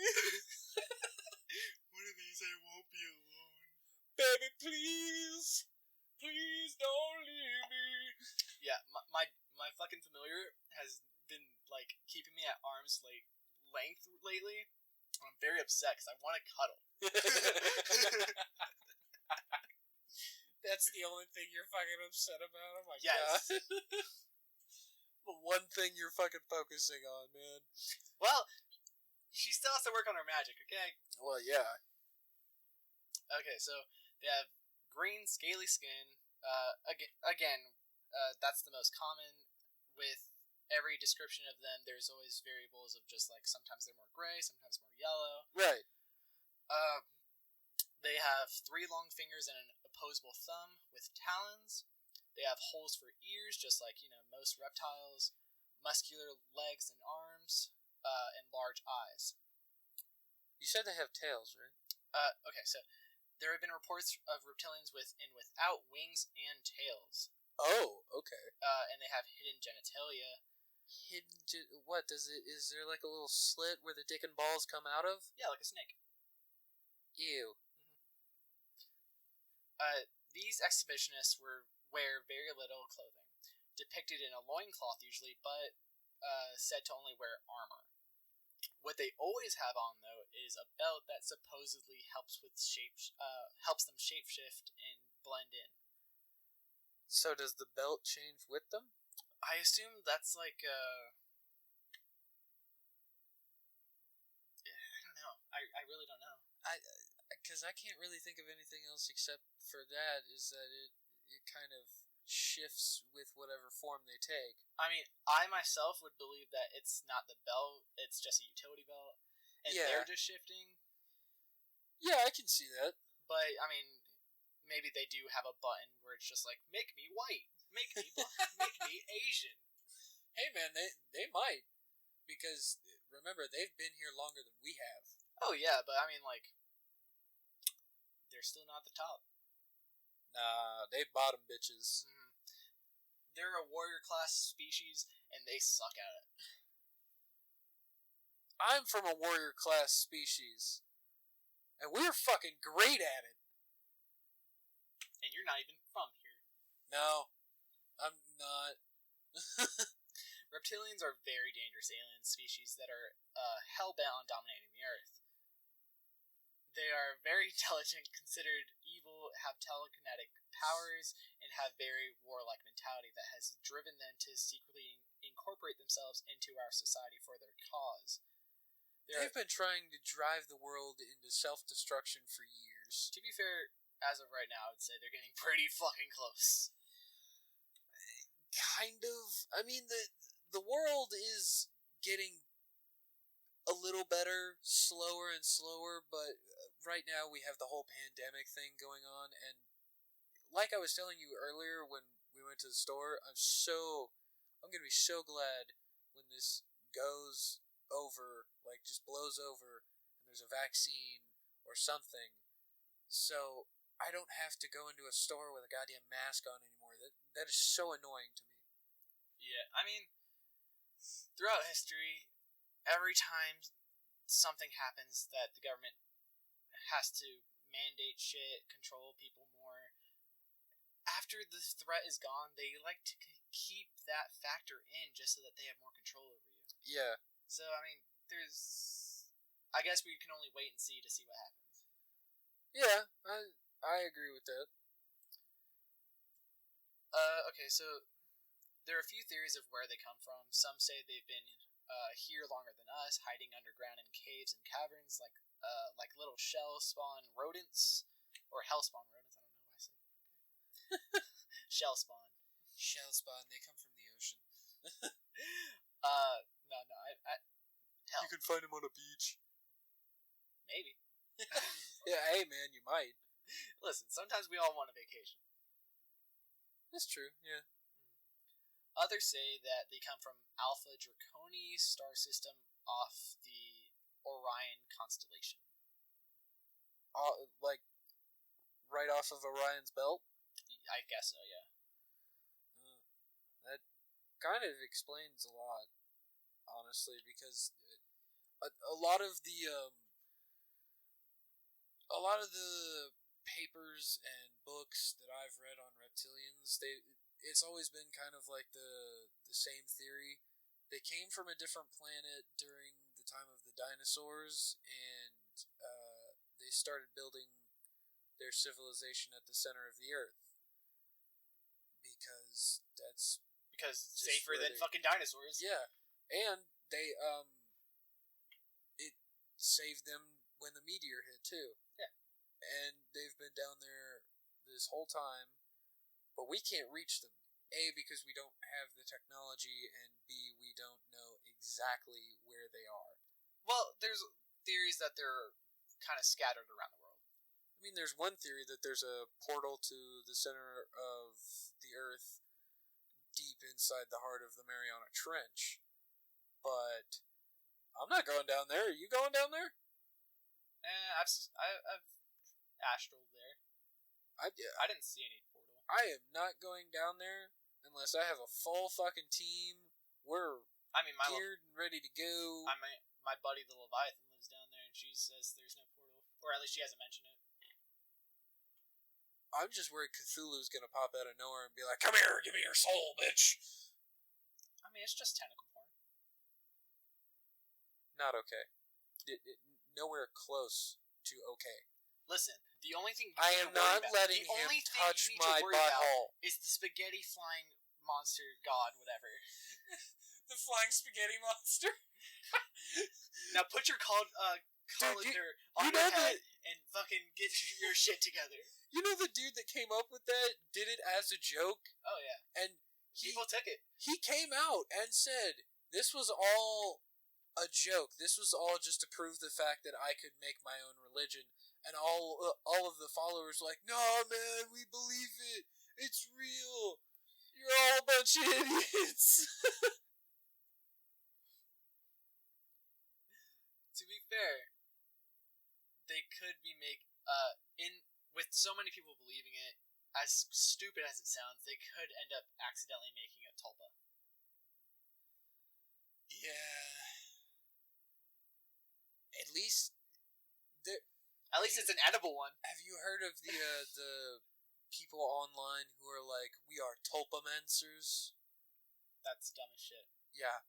One of these I won't be alone. Baby, please. Please don't leave me. Yeah, my fucking familiar has been, like, keeping me at arm's length lately. I'm very upset because I want to cuddle. That's the only thing you're fucking upset about? Oh my yes. God. The one thing you're fucking focusing on, man. Well, she still has to work on her magic, okay? Well, yeah. Okay, so they have green, scaly skin. Again, that's the most common with every description of them, there's always variables of just like sometimes they're more gray, sometimes more yellow. Right. They have 3 long fingers and an opposable thumb with talons. They have holes for ears, just like most reptiles. Muscular legs and arms, and large eyes. You said they have tails, right? Okay, so there have been reports of reptilians with and without wings and tails. Oh, okay. And they have hidden genitalia. What does it? Is there like a little slit where the dick and balls come out of? Yeah, like a snake. Ew. These exhibitionists wear very little clothing, depicted in a loincloth usually, but said to only wear armor. What they always have on though is a belt that supposedly helps them shapeshift and blend in. So does the belt change with them? I assume that's like I don't know. I really don't know. Because I can't really think of anything else except for that, is that it kind of shifts with whatever form they take. I mean, I myself would believe that it's not the belt, it's just a utility belt, and they're just shifting. Yeah, I can see that. But, I mean, maybe they do have a button where it's just like, make me white, make me black, make me Asian. Hey man, they might. Because, remember, they've been here longer than we have. Oh yeah, but I mean, like, they're still not the top. Nah, they bottom bitches. Mm-hmm. They're a warrior class species, and they suck at it. I'm from a warrior class species, and we're fucking great at it. And you're not even from here. No, I'm not. Reptilians are very dangerous alien species that are hell-bent on dominating the Earth. They are very intelligent, considered evil, have telekinetic powers, and have very warlike mentality that has driven them to secretly incorporate themselves into our society for their cause. They've been trying to drive the world into self-destruction for years. To be fair, as of right now, I would say they're getting pretty fucking close. Kind of. I mean, the world is getting a little better, slower and slower, but right now we have the whole pandemic thing going on, and like I was telling you earlier when we went to the store, I'm going to be so glad when this goes over, like just blows over, and there's a vaccine or something, so I don't have to go into a store with a goddamn mask on anymore. That is so annoying to me. Yeah, I mean, throughout history, every time something happens that the government has to mandate shit, control people more, after the threat is gone, they like to keep that factor in just so that they have more control over you. Yeah. So, I mean, I guess we can only wait and see to see what happens. Yeah, I agree with that. Okay, so there are a few theories of where they come from. Some say they've been here longer than us, hiding underground in caves and caverns, like little shell spawn rodents or hell spawn rodents. I don't know why I said shell spawn. Shell spawn. They come from the ocean. No. Hell. You can find them on a beach. Maybe. Yeah, hey man, you might. Listen, sometimes we all want a vacation. That's true. Yeah. Others say that they come from Alpha Draconis star system off the Orion constellation. Like, right off of Orion's belt? I guess so, yeah. That kind of explains a lot, honestly, because a lot of the papers and books that I've read on reptilians, it's always been kind of like the same theory. They came from a different planet during the time of the dinosaurs, and they started building their civilization at the center of the Earth. Because that's... Because safer than fucking dinosaurs. Yeah. And they, it saved them when the meteor hit, too. Yeah. And they've been down there this whole time, but we can't reach them. A, because we don't have the technology, and B, we don't know exactly where they are. Well, there's theories that they're kind of scattered around the world. I mean, there's one theory that there's a portal to the center of the Earth deep inside the heart of the Mariana Trench. But I'm not going down there. Are you going down there? I've astraled there. I didn't see any portal. I am not going down there unless I have a full fucking team. We're geared and ready to go. My buddy the Leviathan lives down there, and she says there's no portal, or at least she hasn't mentioned it. I'm just worried Cthulhu's gonna pop out of nowhere and be like, "Come here, give me your soul, bitch." I mean, it's just tentacle porn. Not okay. Nowhere close to okay. Listen, the only thing I am not letting him touch my butthole. Is the spaghetti flying monster god, whatever. The flying spaghetti monster. Now put your colander on your head and fucking get your shit together. You know the dude that came up with that did it as a joke? Oh yeah. And people took it. He came out and said this was all a joke. This was all just to prove the fact that I could make my own religion. And all of the followers were like, "No, man, we believe it. It's real. You're all a bunch of idiots." To be fair, they could be with so many people believing it, as stupid as it sounds, they could end up accidentally making a tulpa. Yeah. At least it's an edible one. Have you heard of the people online who are like, "We are tulpamancers"? That's dumb as shit. Yeah.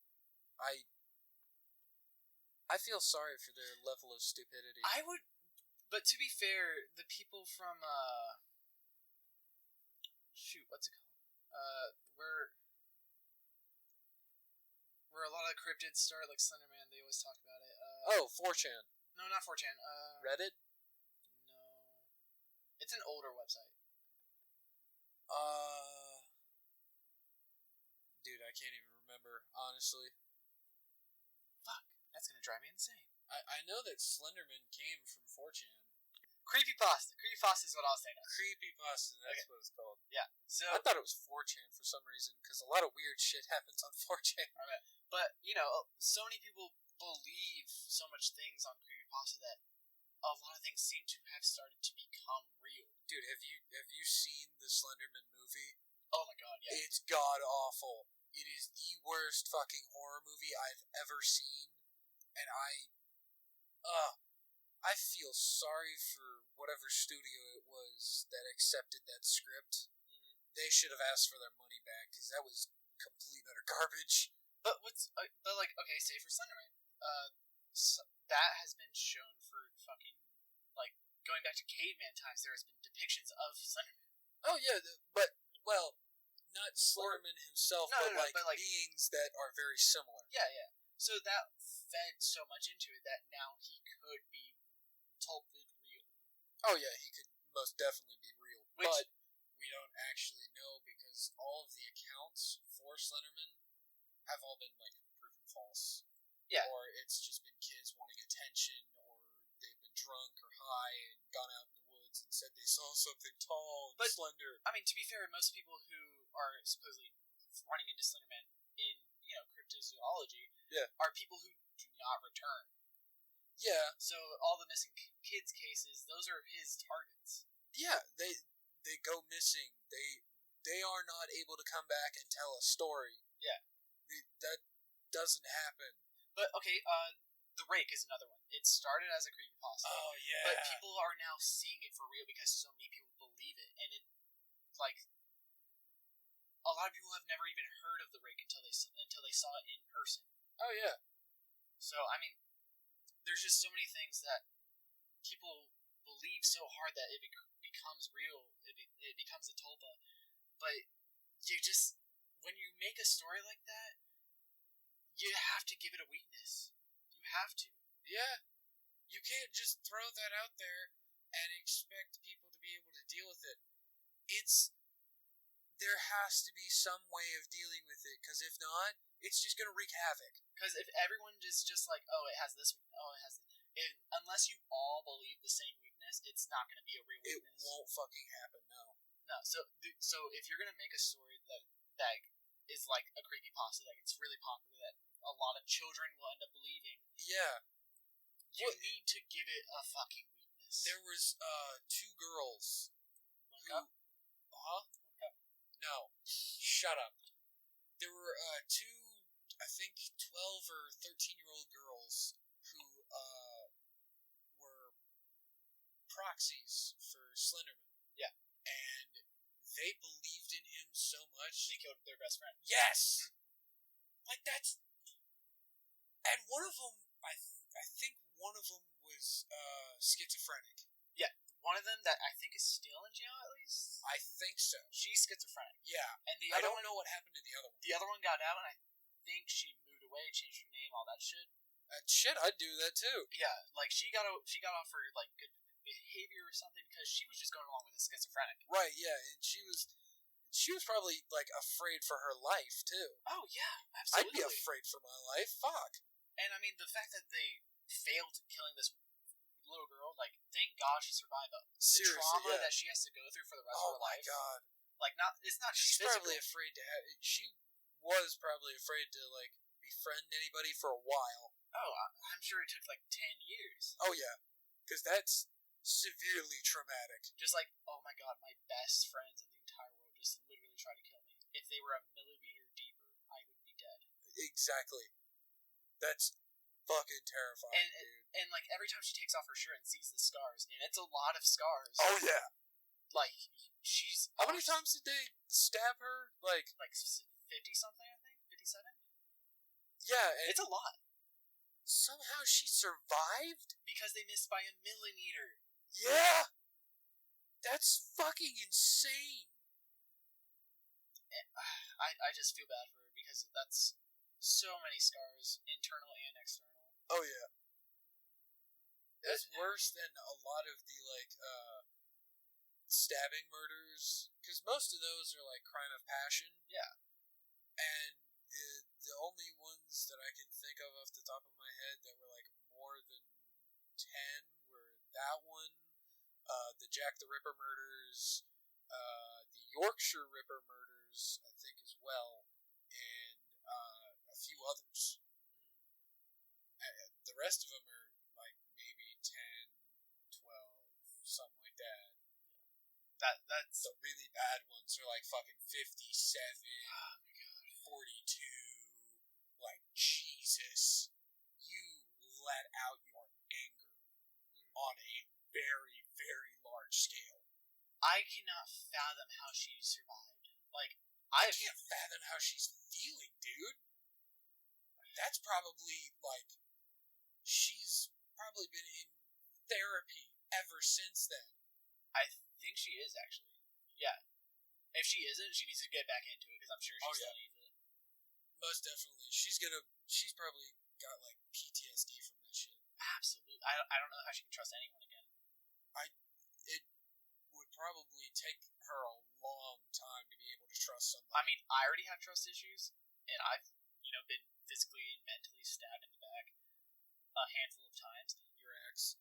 I feel sorry for their level of stupidity. I would, but to be fair, the people from what's it called? Where a lot of cryptids start, like Slenderman, they always talk about it. 4chan. No, not 4chan. Reddit? No. It's an older website. Dude, I can't even remember, honestly. Fuck, that's gonna drive me insane. I know that Slenderman came from 4chan. Creepypasta. Creepypasta is what I was saying. Creepypasta, that's what it's called. Yeah. So I thought it was 4chan for some reason, because a lot of weird shit happens on 4chan. Okay. But, so many people believe so much things on creepypasta that a lot of things seem to have started to become real. Dude, have you seen the Slenderman movie? Oh my god, yeah. It's god awful. It is the worst fucking horror movie I've ever seen, and I feel sorry for whatever studio it was that accepted that script. Mm-hmm. They should have asked for their money back, because that was complete utter garbage. But okay, say for Slenderman, that has been shown for fucking, like, going back to caveman times, there has been depictions of Slenderman. Oh yeah, but, well, not Slenderman himself, but beings that are very similar. Yeah. So that fed so much into it that now he could be tulpid real. Oh yeah, he could most definitely be real. But we don't actually know, because all of the accounts for Slenderman have all been, like, proven false. Yeah. Or it's just been kids wanting attention, or they've been drunk or high and gone out in the woods and said they saw something tall and slender. I mean, to be fair, most people who are supposedly running into Slenderman in, cryptozoology are people who do not return. Yeah. So all the missing kids cases, those are his targets. Yeah, they go missing. They are not able to come back and tell a story. Yeah. That doesn't happen. But, okay, The Rake is another one. It started as a creepypasta. Oh, yeah. But people are now seeing it for real because so many people believe it. And it, like, a lot of people have never even heard of The Rake until they saw it in person. Oh, yeah. So, I mean, there's just so many things that people believe so hard that it becomes real. It becomes a tulpa. But when you make a story like that, you have to give it a weakness. You have to. Yeah. You can't just throw that out there and expect people to be able to deal with it. there has to be some way of dealing with it, because if not, it's just going to wreak havoc. Because if everyone is just like, oh, it has this, oh, it has this, unless you all believe the same weakness, it's not going to be a real weakness. It won't fucking happen, no. No, so if you're going to make a story that is like a creepypasta, that it's really popular, that a lot of children will end up believing, yeah, you need to give it a fucking weakness. There was 2 girls. One cup? Huh? One cup? No. Shut up. There were 2, I think, 12 or 13-year-old girls who were proxies for Slenderman. Yeah. And they believed in him so much. They killed their best friend. Yes! Mm-hmm. Like, that's... And one of them, I think one of them was schizophrenic. Yeah, one of them that I think is still in jail, at least? I think so. She's schizophrenic. Yeah. And I don't know what happened to the other one. The other one got out, and I think she moved away, changed her name, all that shit. Shit, I'd do that too. Yeah, like she got off for like good behavior or something because she was just going along with the schizophrenic. Right, yeah, and she was probably like afraid for her life too. Oh yeah, absolutely. I'd be afraid for my life. Fuck. And I mean, the fact that they failed killing this little girl, like, thank God she survived the trauma that she has to go through for the rest of her life. Oh my God. Like, it's not just She's physical. Probably afraid to have. She was probably afraid to like befriend anybody for a while. Oh, I'm sure it took like 10 years. Oh yeah, because that's severely traumatic. Just like, oh my God, my best friends in the entire world just literally tried to kill me. If they were a millimeter deeper, I would be dead. Exactly. That's fucking terrifying, dude. And like every time she takes off her shirt and sees the scars, and it's a lot of scars. Oh yeah. Like she's. How many times did they stab her? Like 50 something, I think. 57. Yeah, it's a lot. Somehow she survived because they missed by a millimeter. Yeah. That's fucking insane. I just feel bad for her because that's so many scars, internal and external. Oh yeah. That's worse than a lot of the like stabbing murders, because most of those are like crime of passion. Yeah. And the only ones that I can think of off the top of my head that were like more than 10 were that one, the Jack the Ripper murders, the Yorkshire Ripper murders, I think as well, and a few others. The rest of them are like maybe 10, 12, something like that. That's the really bad ones are like fucking 57, oh my God, 42. Like, Jesus, you let out your anger on a very, very large scale. I cannot fathom how she survived. Like, I can't fathom how she's feeling, dude. That's probably, like, she's probably been in therapy ever since then. I think she is, actually. Yeah. If she isn't, she needs to get back into it, because I'm sure she still needs it. Most definitely. She's probably got, like, PTSD from that shit. Absolutely. I don't know how she can trust anyone again. It would probably take her a long time to be able to trust somebody. I mean, I already have trust issues, and I've, been physically and mentally stabbed in the back a handful of times. Your ex.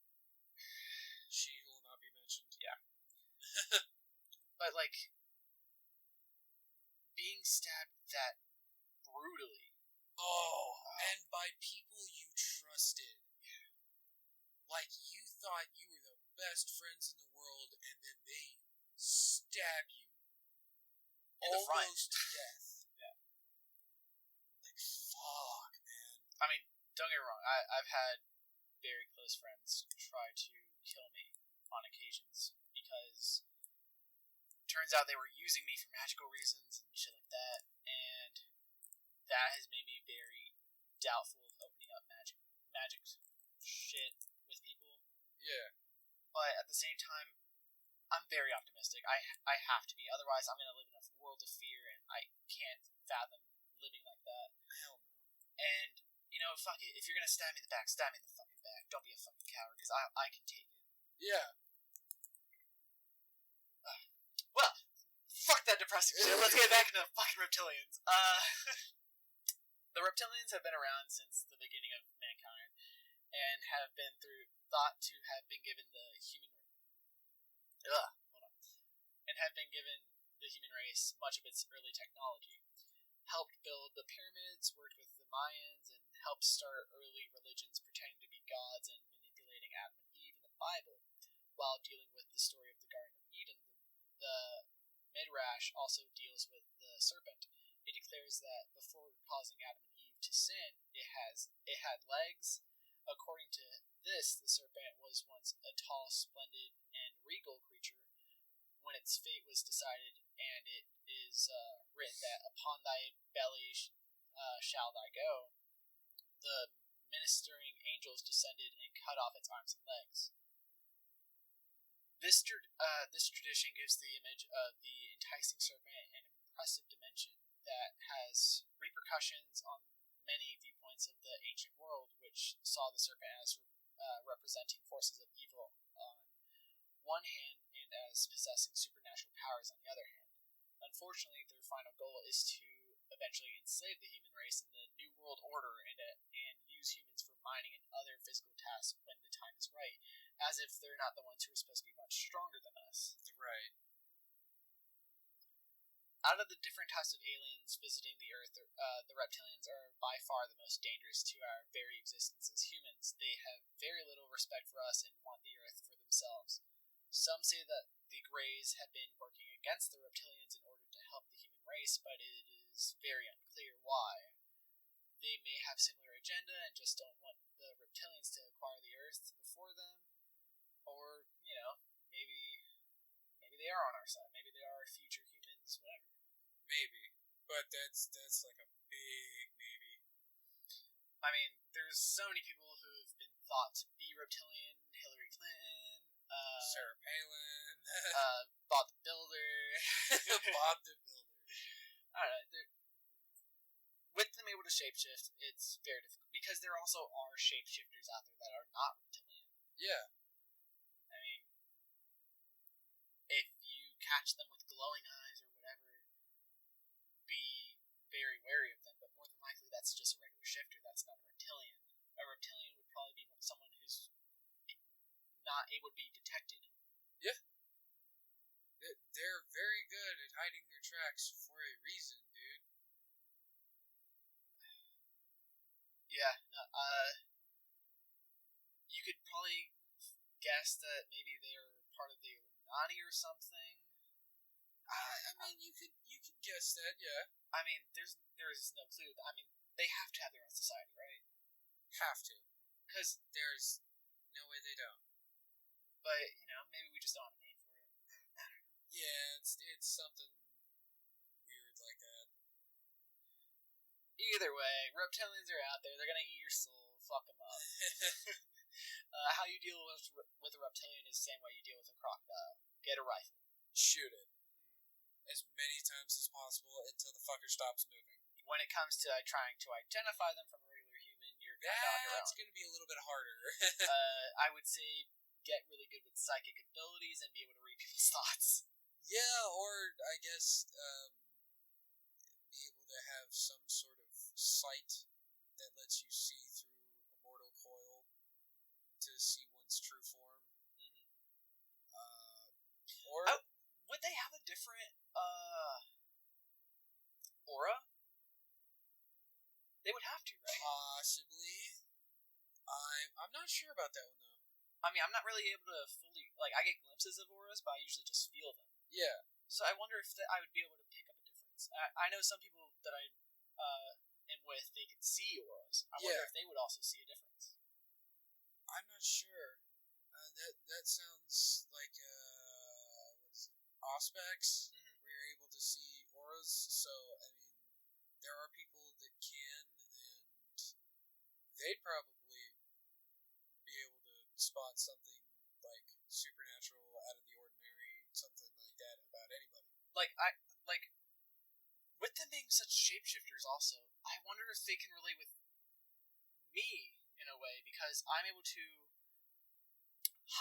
She who will not be mentioned. Yeah. But, like, being stabbed that brutally. Oh, and by people you trusted. Yeah. Like, you thought you were the best friends in the world, and then they stab you in the front. Almost to death. Yeah. Like, fuck, man. I mean, don't get me wrong. I've had very close friends try to kill me on occasions because turns out they were using me for magical reasons and shit like that, and that has made me very doubtful of opening up magic shit with people. Yeah. But at the same time, I'm very optimistic. I have to be, otherwise I'm going to live in a world of fear, and I can't fathom living like that. Hell no. And, fuck it. If you're going to stab me in the back, stab me in the fucking back. Don't be a fucking coward, because I can take it. Yeah. Well, fuck that depressing shit. Let's get back into fucking reptilians. The reptilians have been around since the beginning of mankind, and have been thought to have been given the human race much of its early technology. Helped build the pyramids, worked with the Mayans, and helped start early religions pretending to be gods and manipulating Adam and Eve in the Bible. While dealing with the story of the Garden of Eden, the Midrash also deals with the serpent. It declares that before causing Adam and Eve to sin, it had legs. According to this, the serpent was once a tall, splendid, and regal creature when its fate was decided, and it is written that upon thy belly shall thy go. The ministering angels descended and cut off its arms and legs. This tradition gives the image of the enticing serpent an impressive dimension that has repercussions on many viewpoints of the ancient world, which saw the serpent as representing forces of evil on one hand and as possessing supernatural powers on the other hand. Unfortunately, their final goal is to eventually enslave the human race in the New World Order and use humans for mining and other physical tasks when the time is right, as if they're not the ones who are supposed to be much stronger than us. Right. Out of the different types of aliens visiting the Earth, the reptilians are by far the most dangerous to our very existence as humans. They have very little respect for us and want the Earth for themselves. Some say that the Greys have been working against the reptilians in order to help the human race, but it is very unclear why. They may have similar agenda and just don't want the reptilians to acquire the Earth before them, or maybe they are on our side. Maybe they are future humans, whatever. Maybe, but that's like a big maybe. I mean, there's so many people who have been thought to be reptilian. Hillary Clinton, Sarah Palin, Bob the Builder. Bob the Builder. I don't know. With them able to shapeshift, it's very difficult because there also are shapeshifters out there that are not reptilian. Yeah. I mean, if you catch them with glowing eyes or whatever, be very wary of them, but more than likely that's just a regular shifter. That's not a reptilian. A reptilian would probably be someone who's not able to be detected. Yeah. They're very good at hiding their tracks for a reason, dude. Yeah, no, you could probably guess that maybe they're part of the Illuminati or something. I mean, you could guess that, yeah. I mean, there's no clue. I mean, they have to have their own society, right? Have to. Because there's no way they don't. But, maybe we just don't have a name for it. Yeah, it's something weird like that. Either way, reptilians are out there. They're gonna eat your soul. Fuck them up. How you deal with a reptilian is the same way you deal with a crocodile. Get a rifle. Shoot it. As many times as possible until the fucker stops moving. When it comes to trying to identify them from a regular human, you're kind of on your own. That's going to be a little bit harder. I would say get really good with psychic abilities and be able to read people's thoughts. Yeah, or I guess be able to have some sort of sight that lets you see through a mortal coil to see one's true form. Mm-hmm. Would they have a different aura? They would have to, right? Possibly. I'm not sure about that one, though. I mean, I'm not really able to fully... I get glimpses of auras, but I usually just feel them. Yeah. So I wonder if I would be able to pick up a difference. I know some people that I am with, they can see auras. I wonder if they would also see a difference. I'm not sure. That sounds like, what is it? Auspex, mm-hmm. where you're able to see auras. So, I mean, there are people that can, and they'd probably be able to spot something like supernatural, out of the ordinary, something like that about anybody. With them being such shapeshifters also, I wonder if they can relate with me in a way, because I'm able to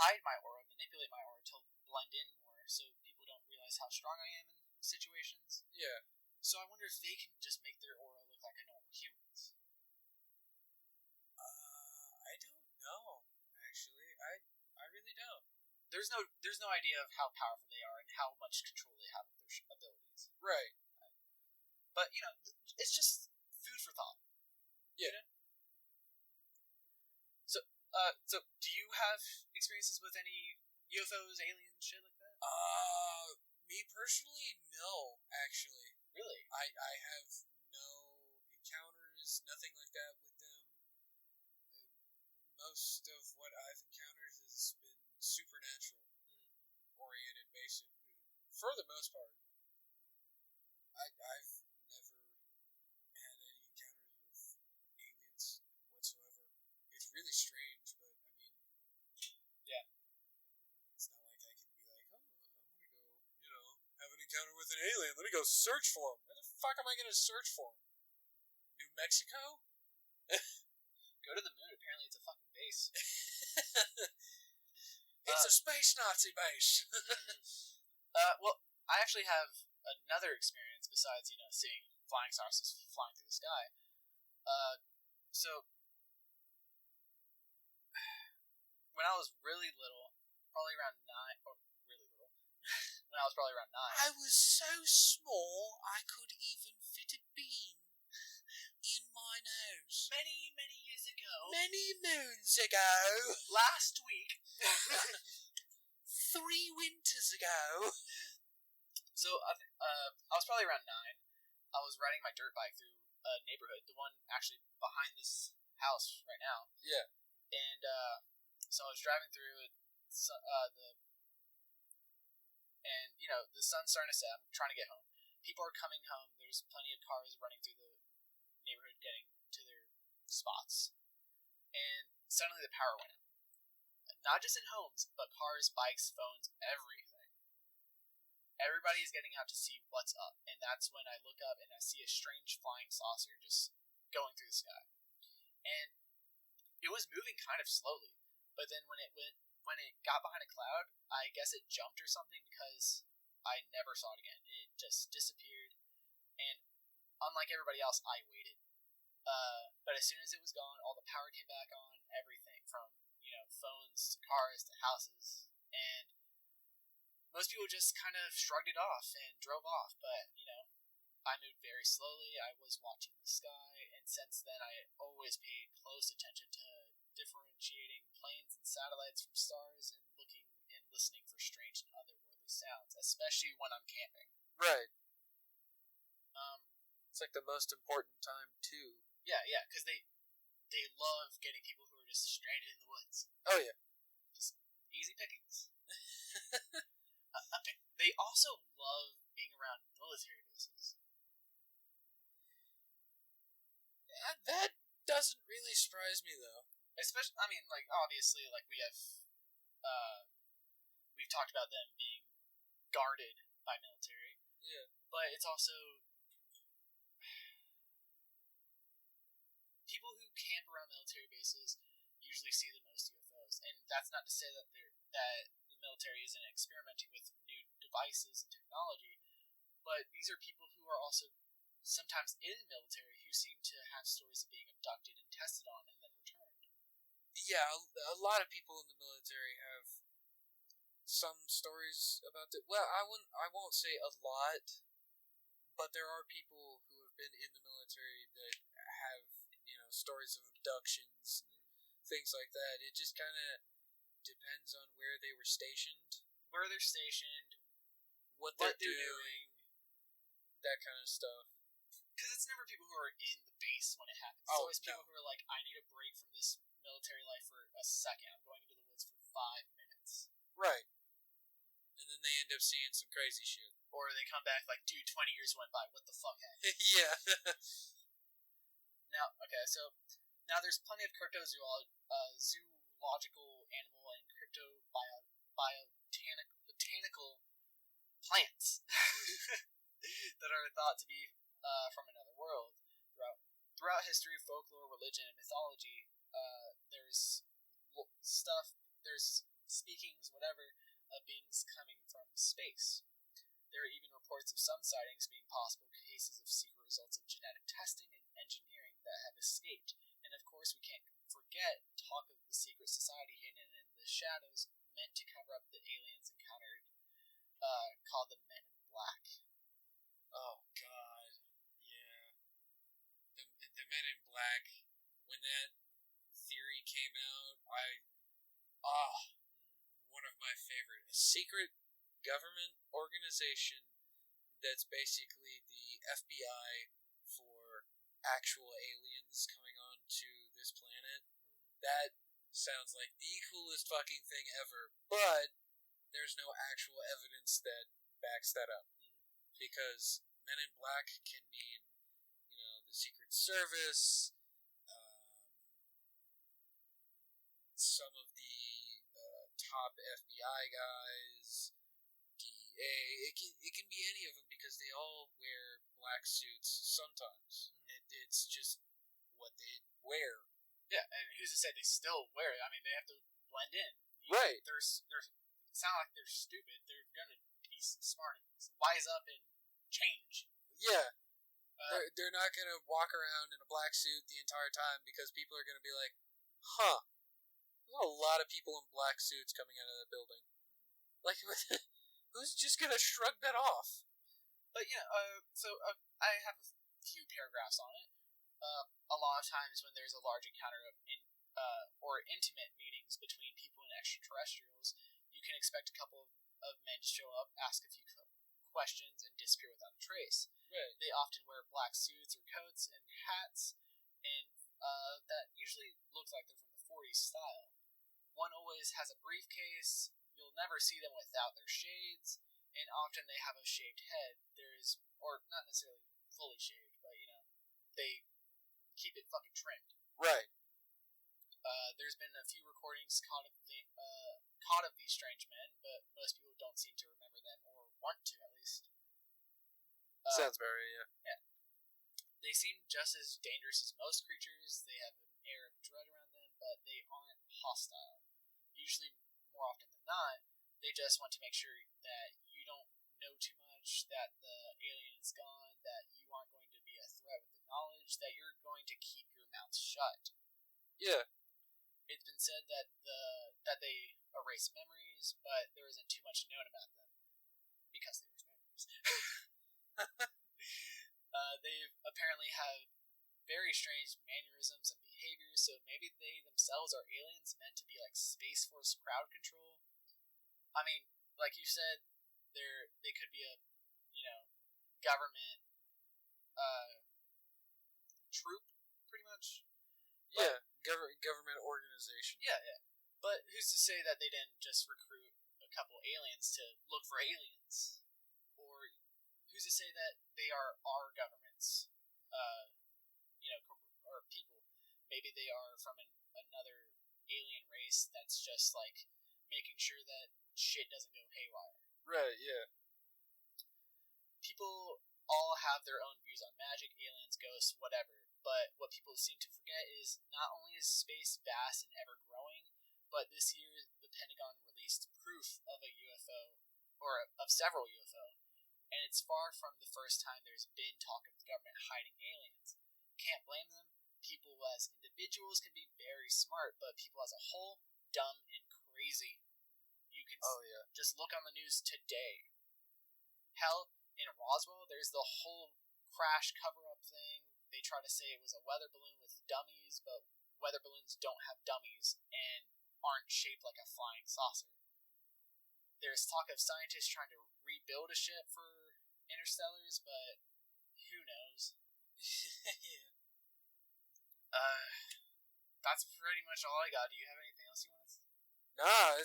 hide my aura, manipulate my aura to blend in more, so people don't realize how strong I am and situations. Yeah. So I wonder if they can just make their aura look like a normal human's. I don't know. Actually, I really don't. There's no idea of how powerful they are and how much control they have of their abilities. Right. But it's just food for thought. Yeah. So do you have experiences with any UFOs, aliens, shit like that? Me personally, no. Actually, Really? I have no encounters, nothing like that with them. Most of what I've encountered has been supernatural oriented, basically. For the most part, I've never had any encounters with aliens whatsoever. It's really strange, but I mean, yeah, it's not like I can be like, oh, I want to go, have an encounter with an alien. Let me go search for him. Where the fuck am I going to search for him? New Mexico? Go to the moon. Apparently, it's a fucking base. It's a space Nazi base. Well, I actually have another experience besides seeing flying saucers flying through the sky. So when I was really little, probably around 9, or really little, when I was probably around 9. I was so small I could even fit a bean in my nose. Many, many years ago. Many moons ago. Last week. 3 winters ago. So, I was probably around 9. I was riding my dirt bike through a neighborhood, the one actually behind this house right now. Yeah. And, so I was driving through the sun's starting to set. I'm trying to get home. People are coming home. There's plenty of cars running through the neighborhood getting to their spots. And suddenly the power went out. Not just in homes, but cars, bikes, phones, everything. Everybody is getting out to see what's up. And that's when I look up and I see a strange flying saucer just going through the sky. And it was moving kind of slowly. But then when it got behind a cloud, I guess it jumped or something because I never saw it again. It just disappeared. And unlike everybody else, I waited. But as soon as it was gone, all the power came back on, everything from, phones to cars to houses. And most people just kind of shrugged it off and drove off. But, I moved very slowly. I was watching the sky. And since then, I always paid close attention to differentiating planes and satellites from stars and looking and listening for strange and otherworldly sounds, especially when I'm camping. Right. It's like the most important time too. Yeah, because they love getting people who are just stranded in the woods. Oh yeah, just easy pickings. They also love being around military bases. Yeah, that doesn't really surprise me though. Especially, obviously, we have, we've talked about them being guarded by military. Yeah. But it's also people who camp around military bases usually see the most UFOs, and that's not to say that the military isn't experimenting with new devices and technology, but these are people who are also sometimes in the military who seem to have stories of being abducted and tested on and then returned. Yeah, a lot of people in the military have some stories about it. Well, I won't say a lot, but there are people who have been in the military that have, stories of abductions and things like that. It just kind of depends on where they were stationed. Where they're stationed, what they're doing, that kind of stuff. Because it's never people who are in the base when it happens. It's always people who are like, I need a break from this military life for a second. I'm going into the woods for 5 minutes. Right. And then they end up seeing some crazy shit. Or they come back like, dude, 20 years went by. What the fuck happened? Yeah. Now there's plenty of zoological, animal, and botanical plants that are thought to be from another world. Throughout history, folklore, religion, and mythology, there's speakings, whatever, of beings coming from space. There are even reports of some sightings being possible cases of secret results of genetic testing and engineering that have escaped. And of course, we can't forget talk of the secret society hidden in the shadows, meant to cover up the aliens encountered, called the Men in Black. Oh God, yeah. The Men in Black. When that theory came out, one of my favorite. A secret government organization that's basically the FBI for actual aliens coming onto this planet. That sounds like the coolest fucking thing ever, but there's no actual evidence that backs that up. Because Men in Black can mean, the Secret Service, some of the top FBI guys, DEA. It can be any of them because they all wear black suits sometimes. It's just what they wear. Yeah, and who's to say they still wear it? I mean, they have to blend in. Right. They're sound like they're stupid. They're gonna be smart, wise up, and change. Yeah. They're not gonna walk around in a black suit the entire time because people are gonna be like, huh. There's a lot of people in black suits coming out of that building. Like, who's just gonna shrug that off? But yeah, I have a few paragraphs on it. A lot of times when there's a large encounter or intimate meetings between people and extraterrestrials, you can expect a couple of men to show up, ask a few questions, and disappear without a trace. Right. They often wear black suits or coats and hats, and that usually looks like they're from the 40s style. One always has a briefcase. You'll never see them without their shades, and often they have a shaved head. Or not necessarily fully shaved, but they keep it fucking trimmed. Right. There's been a few recordings caught of these strange men, but most people don't seem to remember them or want to, at least. Sounds very, yeah. Yeah. They seem just as dangerous as most creatures. They have an air of dread around them, but they aren't hostile. Usually, more often than not, they just want to make sure that you don't know too much, that the alien is gone, that you aren't going to be a threat with the knowledge, that you're going to keep your mouth shut. Yeah. It's been said that they erase memories, but there isn't too much known about them because they erase memories. They apparently have very strange mannerisms and behaviors, so maybe they themselves are aliens meant to be like Space Force crowd control. I mean, like you said, they could be a government troop, pretty much. Yeah, government organization. Yeah. But who's to say that they didn't just recruit a couple aliens to look for aliens? Or who's to say that they are our governments? Or people. Maybe they are from another alien race that's just like making sure that shit doesn't go haywire. Right, yeah. People all have their own views on magic, aliens, ghosts, whatever, but what people seem to forget is not only is space vast and ever-growing, but this year the Pentagon released proof of a UFO, or of several UFO, and it's far from the first time there's been talk of the government hiding aliens. Can't blame them. People as individuals can be very smart, but people as a whole, dumb and crazy. You can just look on the news today. Hell, in Roswell, there's the whole crash cover-up thing. They try to say it was a weather balloon with dummies, but weather balloons don't have dummies and aren't shaped like a flying saucer. There's talk of scientists trying to rebuild a ship for interstellars, but who knows? That's pretty much all I got. Do you have anything else you want to say? Nah,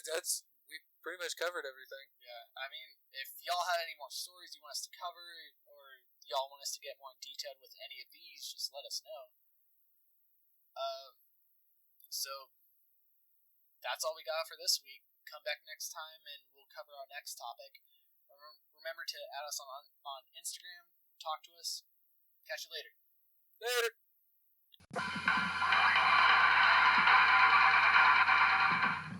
we pretty much covered everything. Yeah, I mean, if y'all had any more stories you want us to cover, or y'all want us to get more in detail with any of these, just let us know. So that's all we got for this week. Come back next time and we'll cover our next topic. Remember to add us on Instagram, talk to us. Catch you later. Later.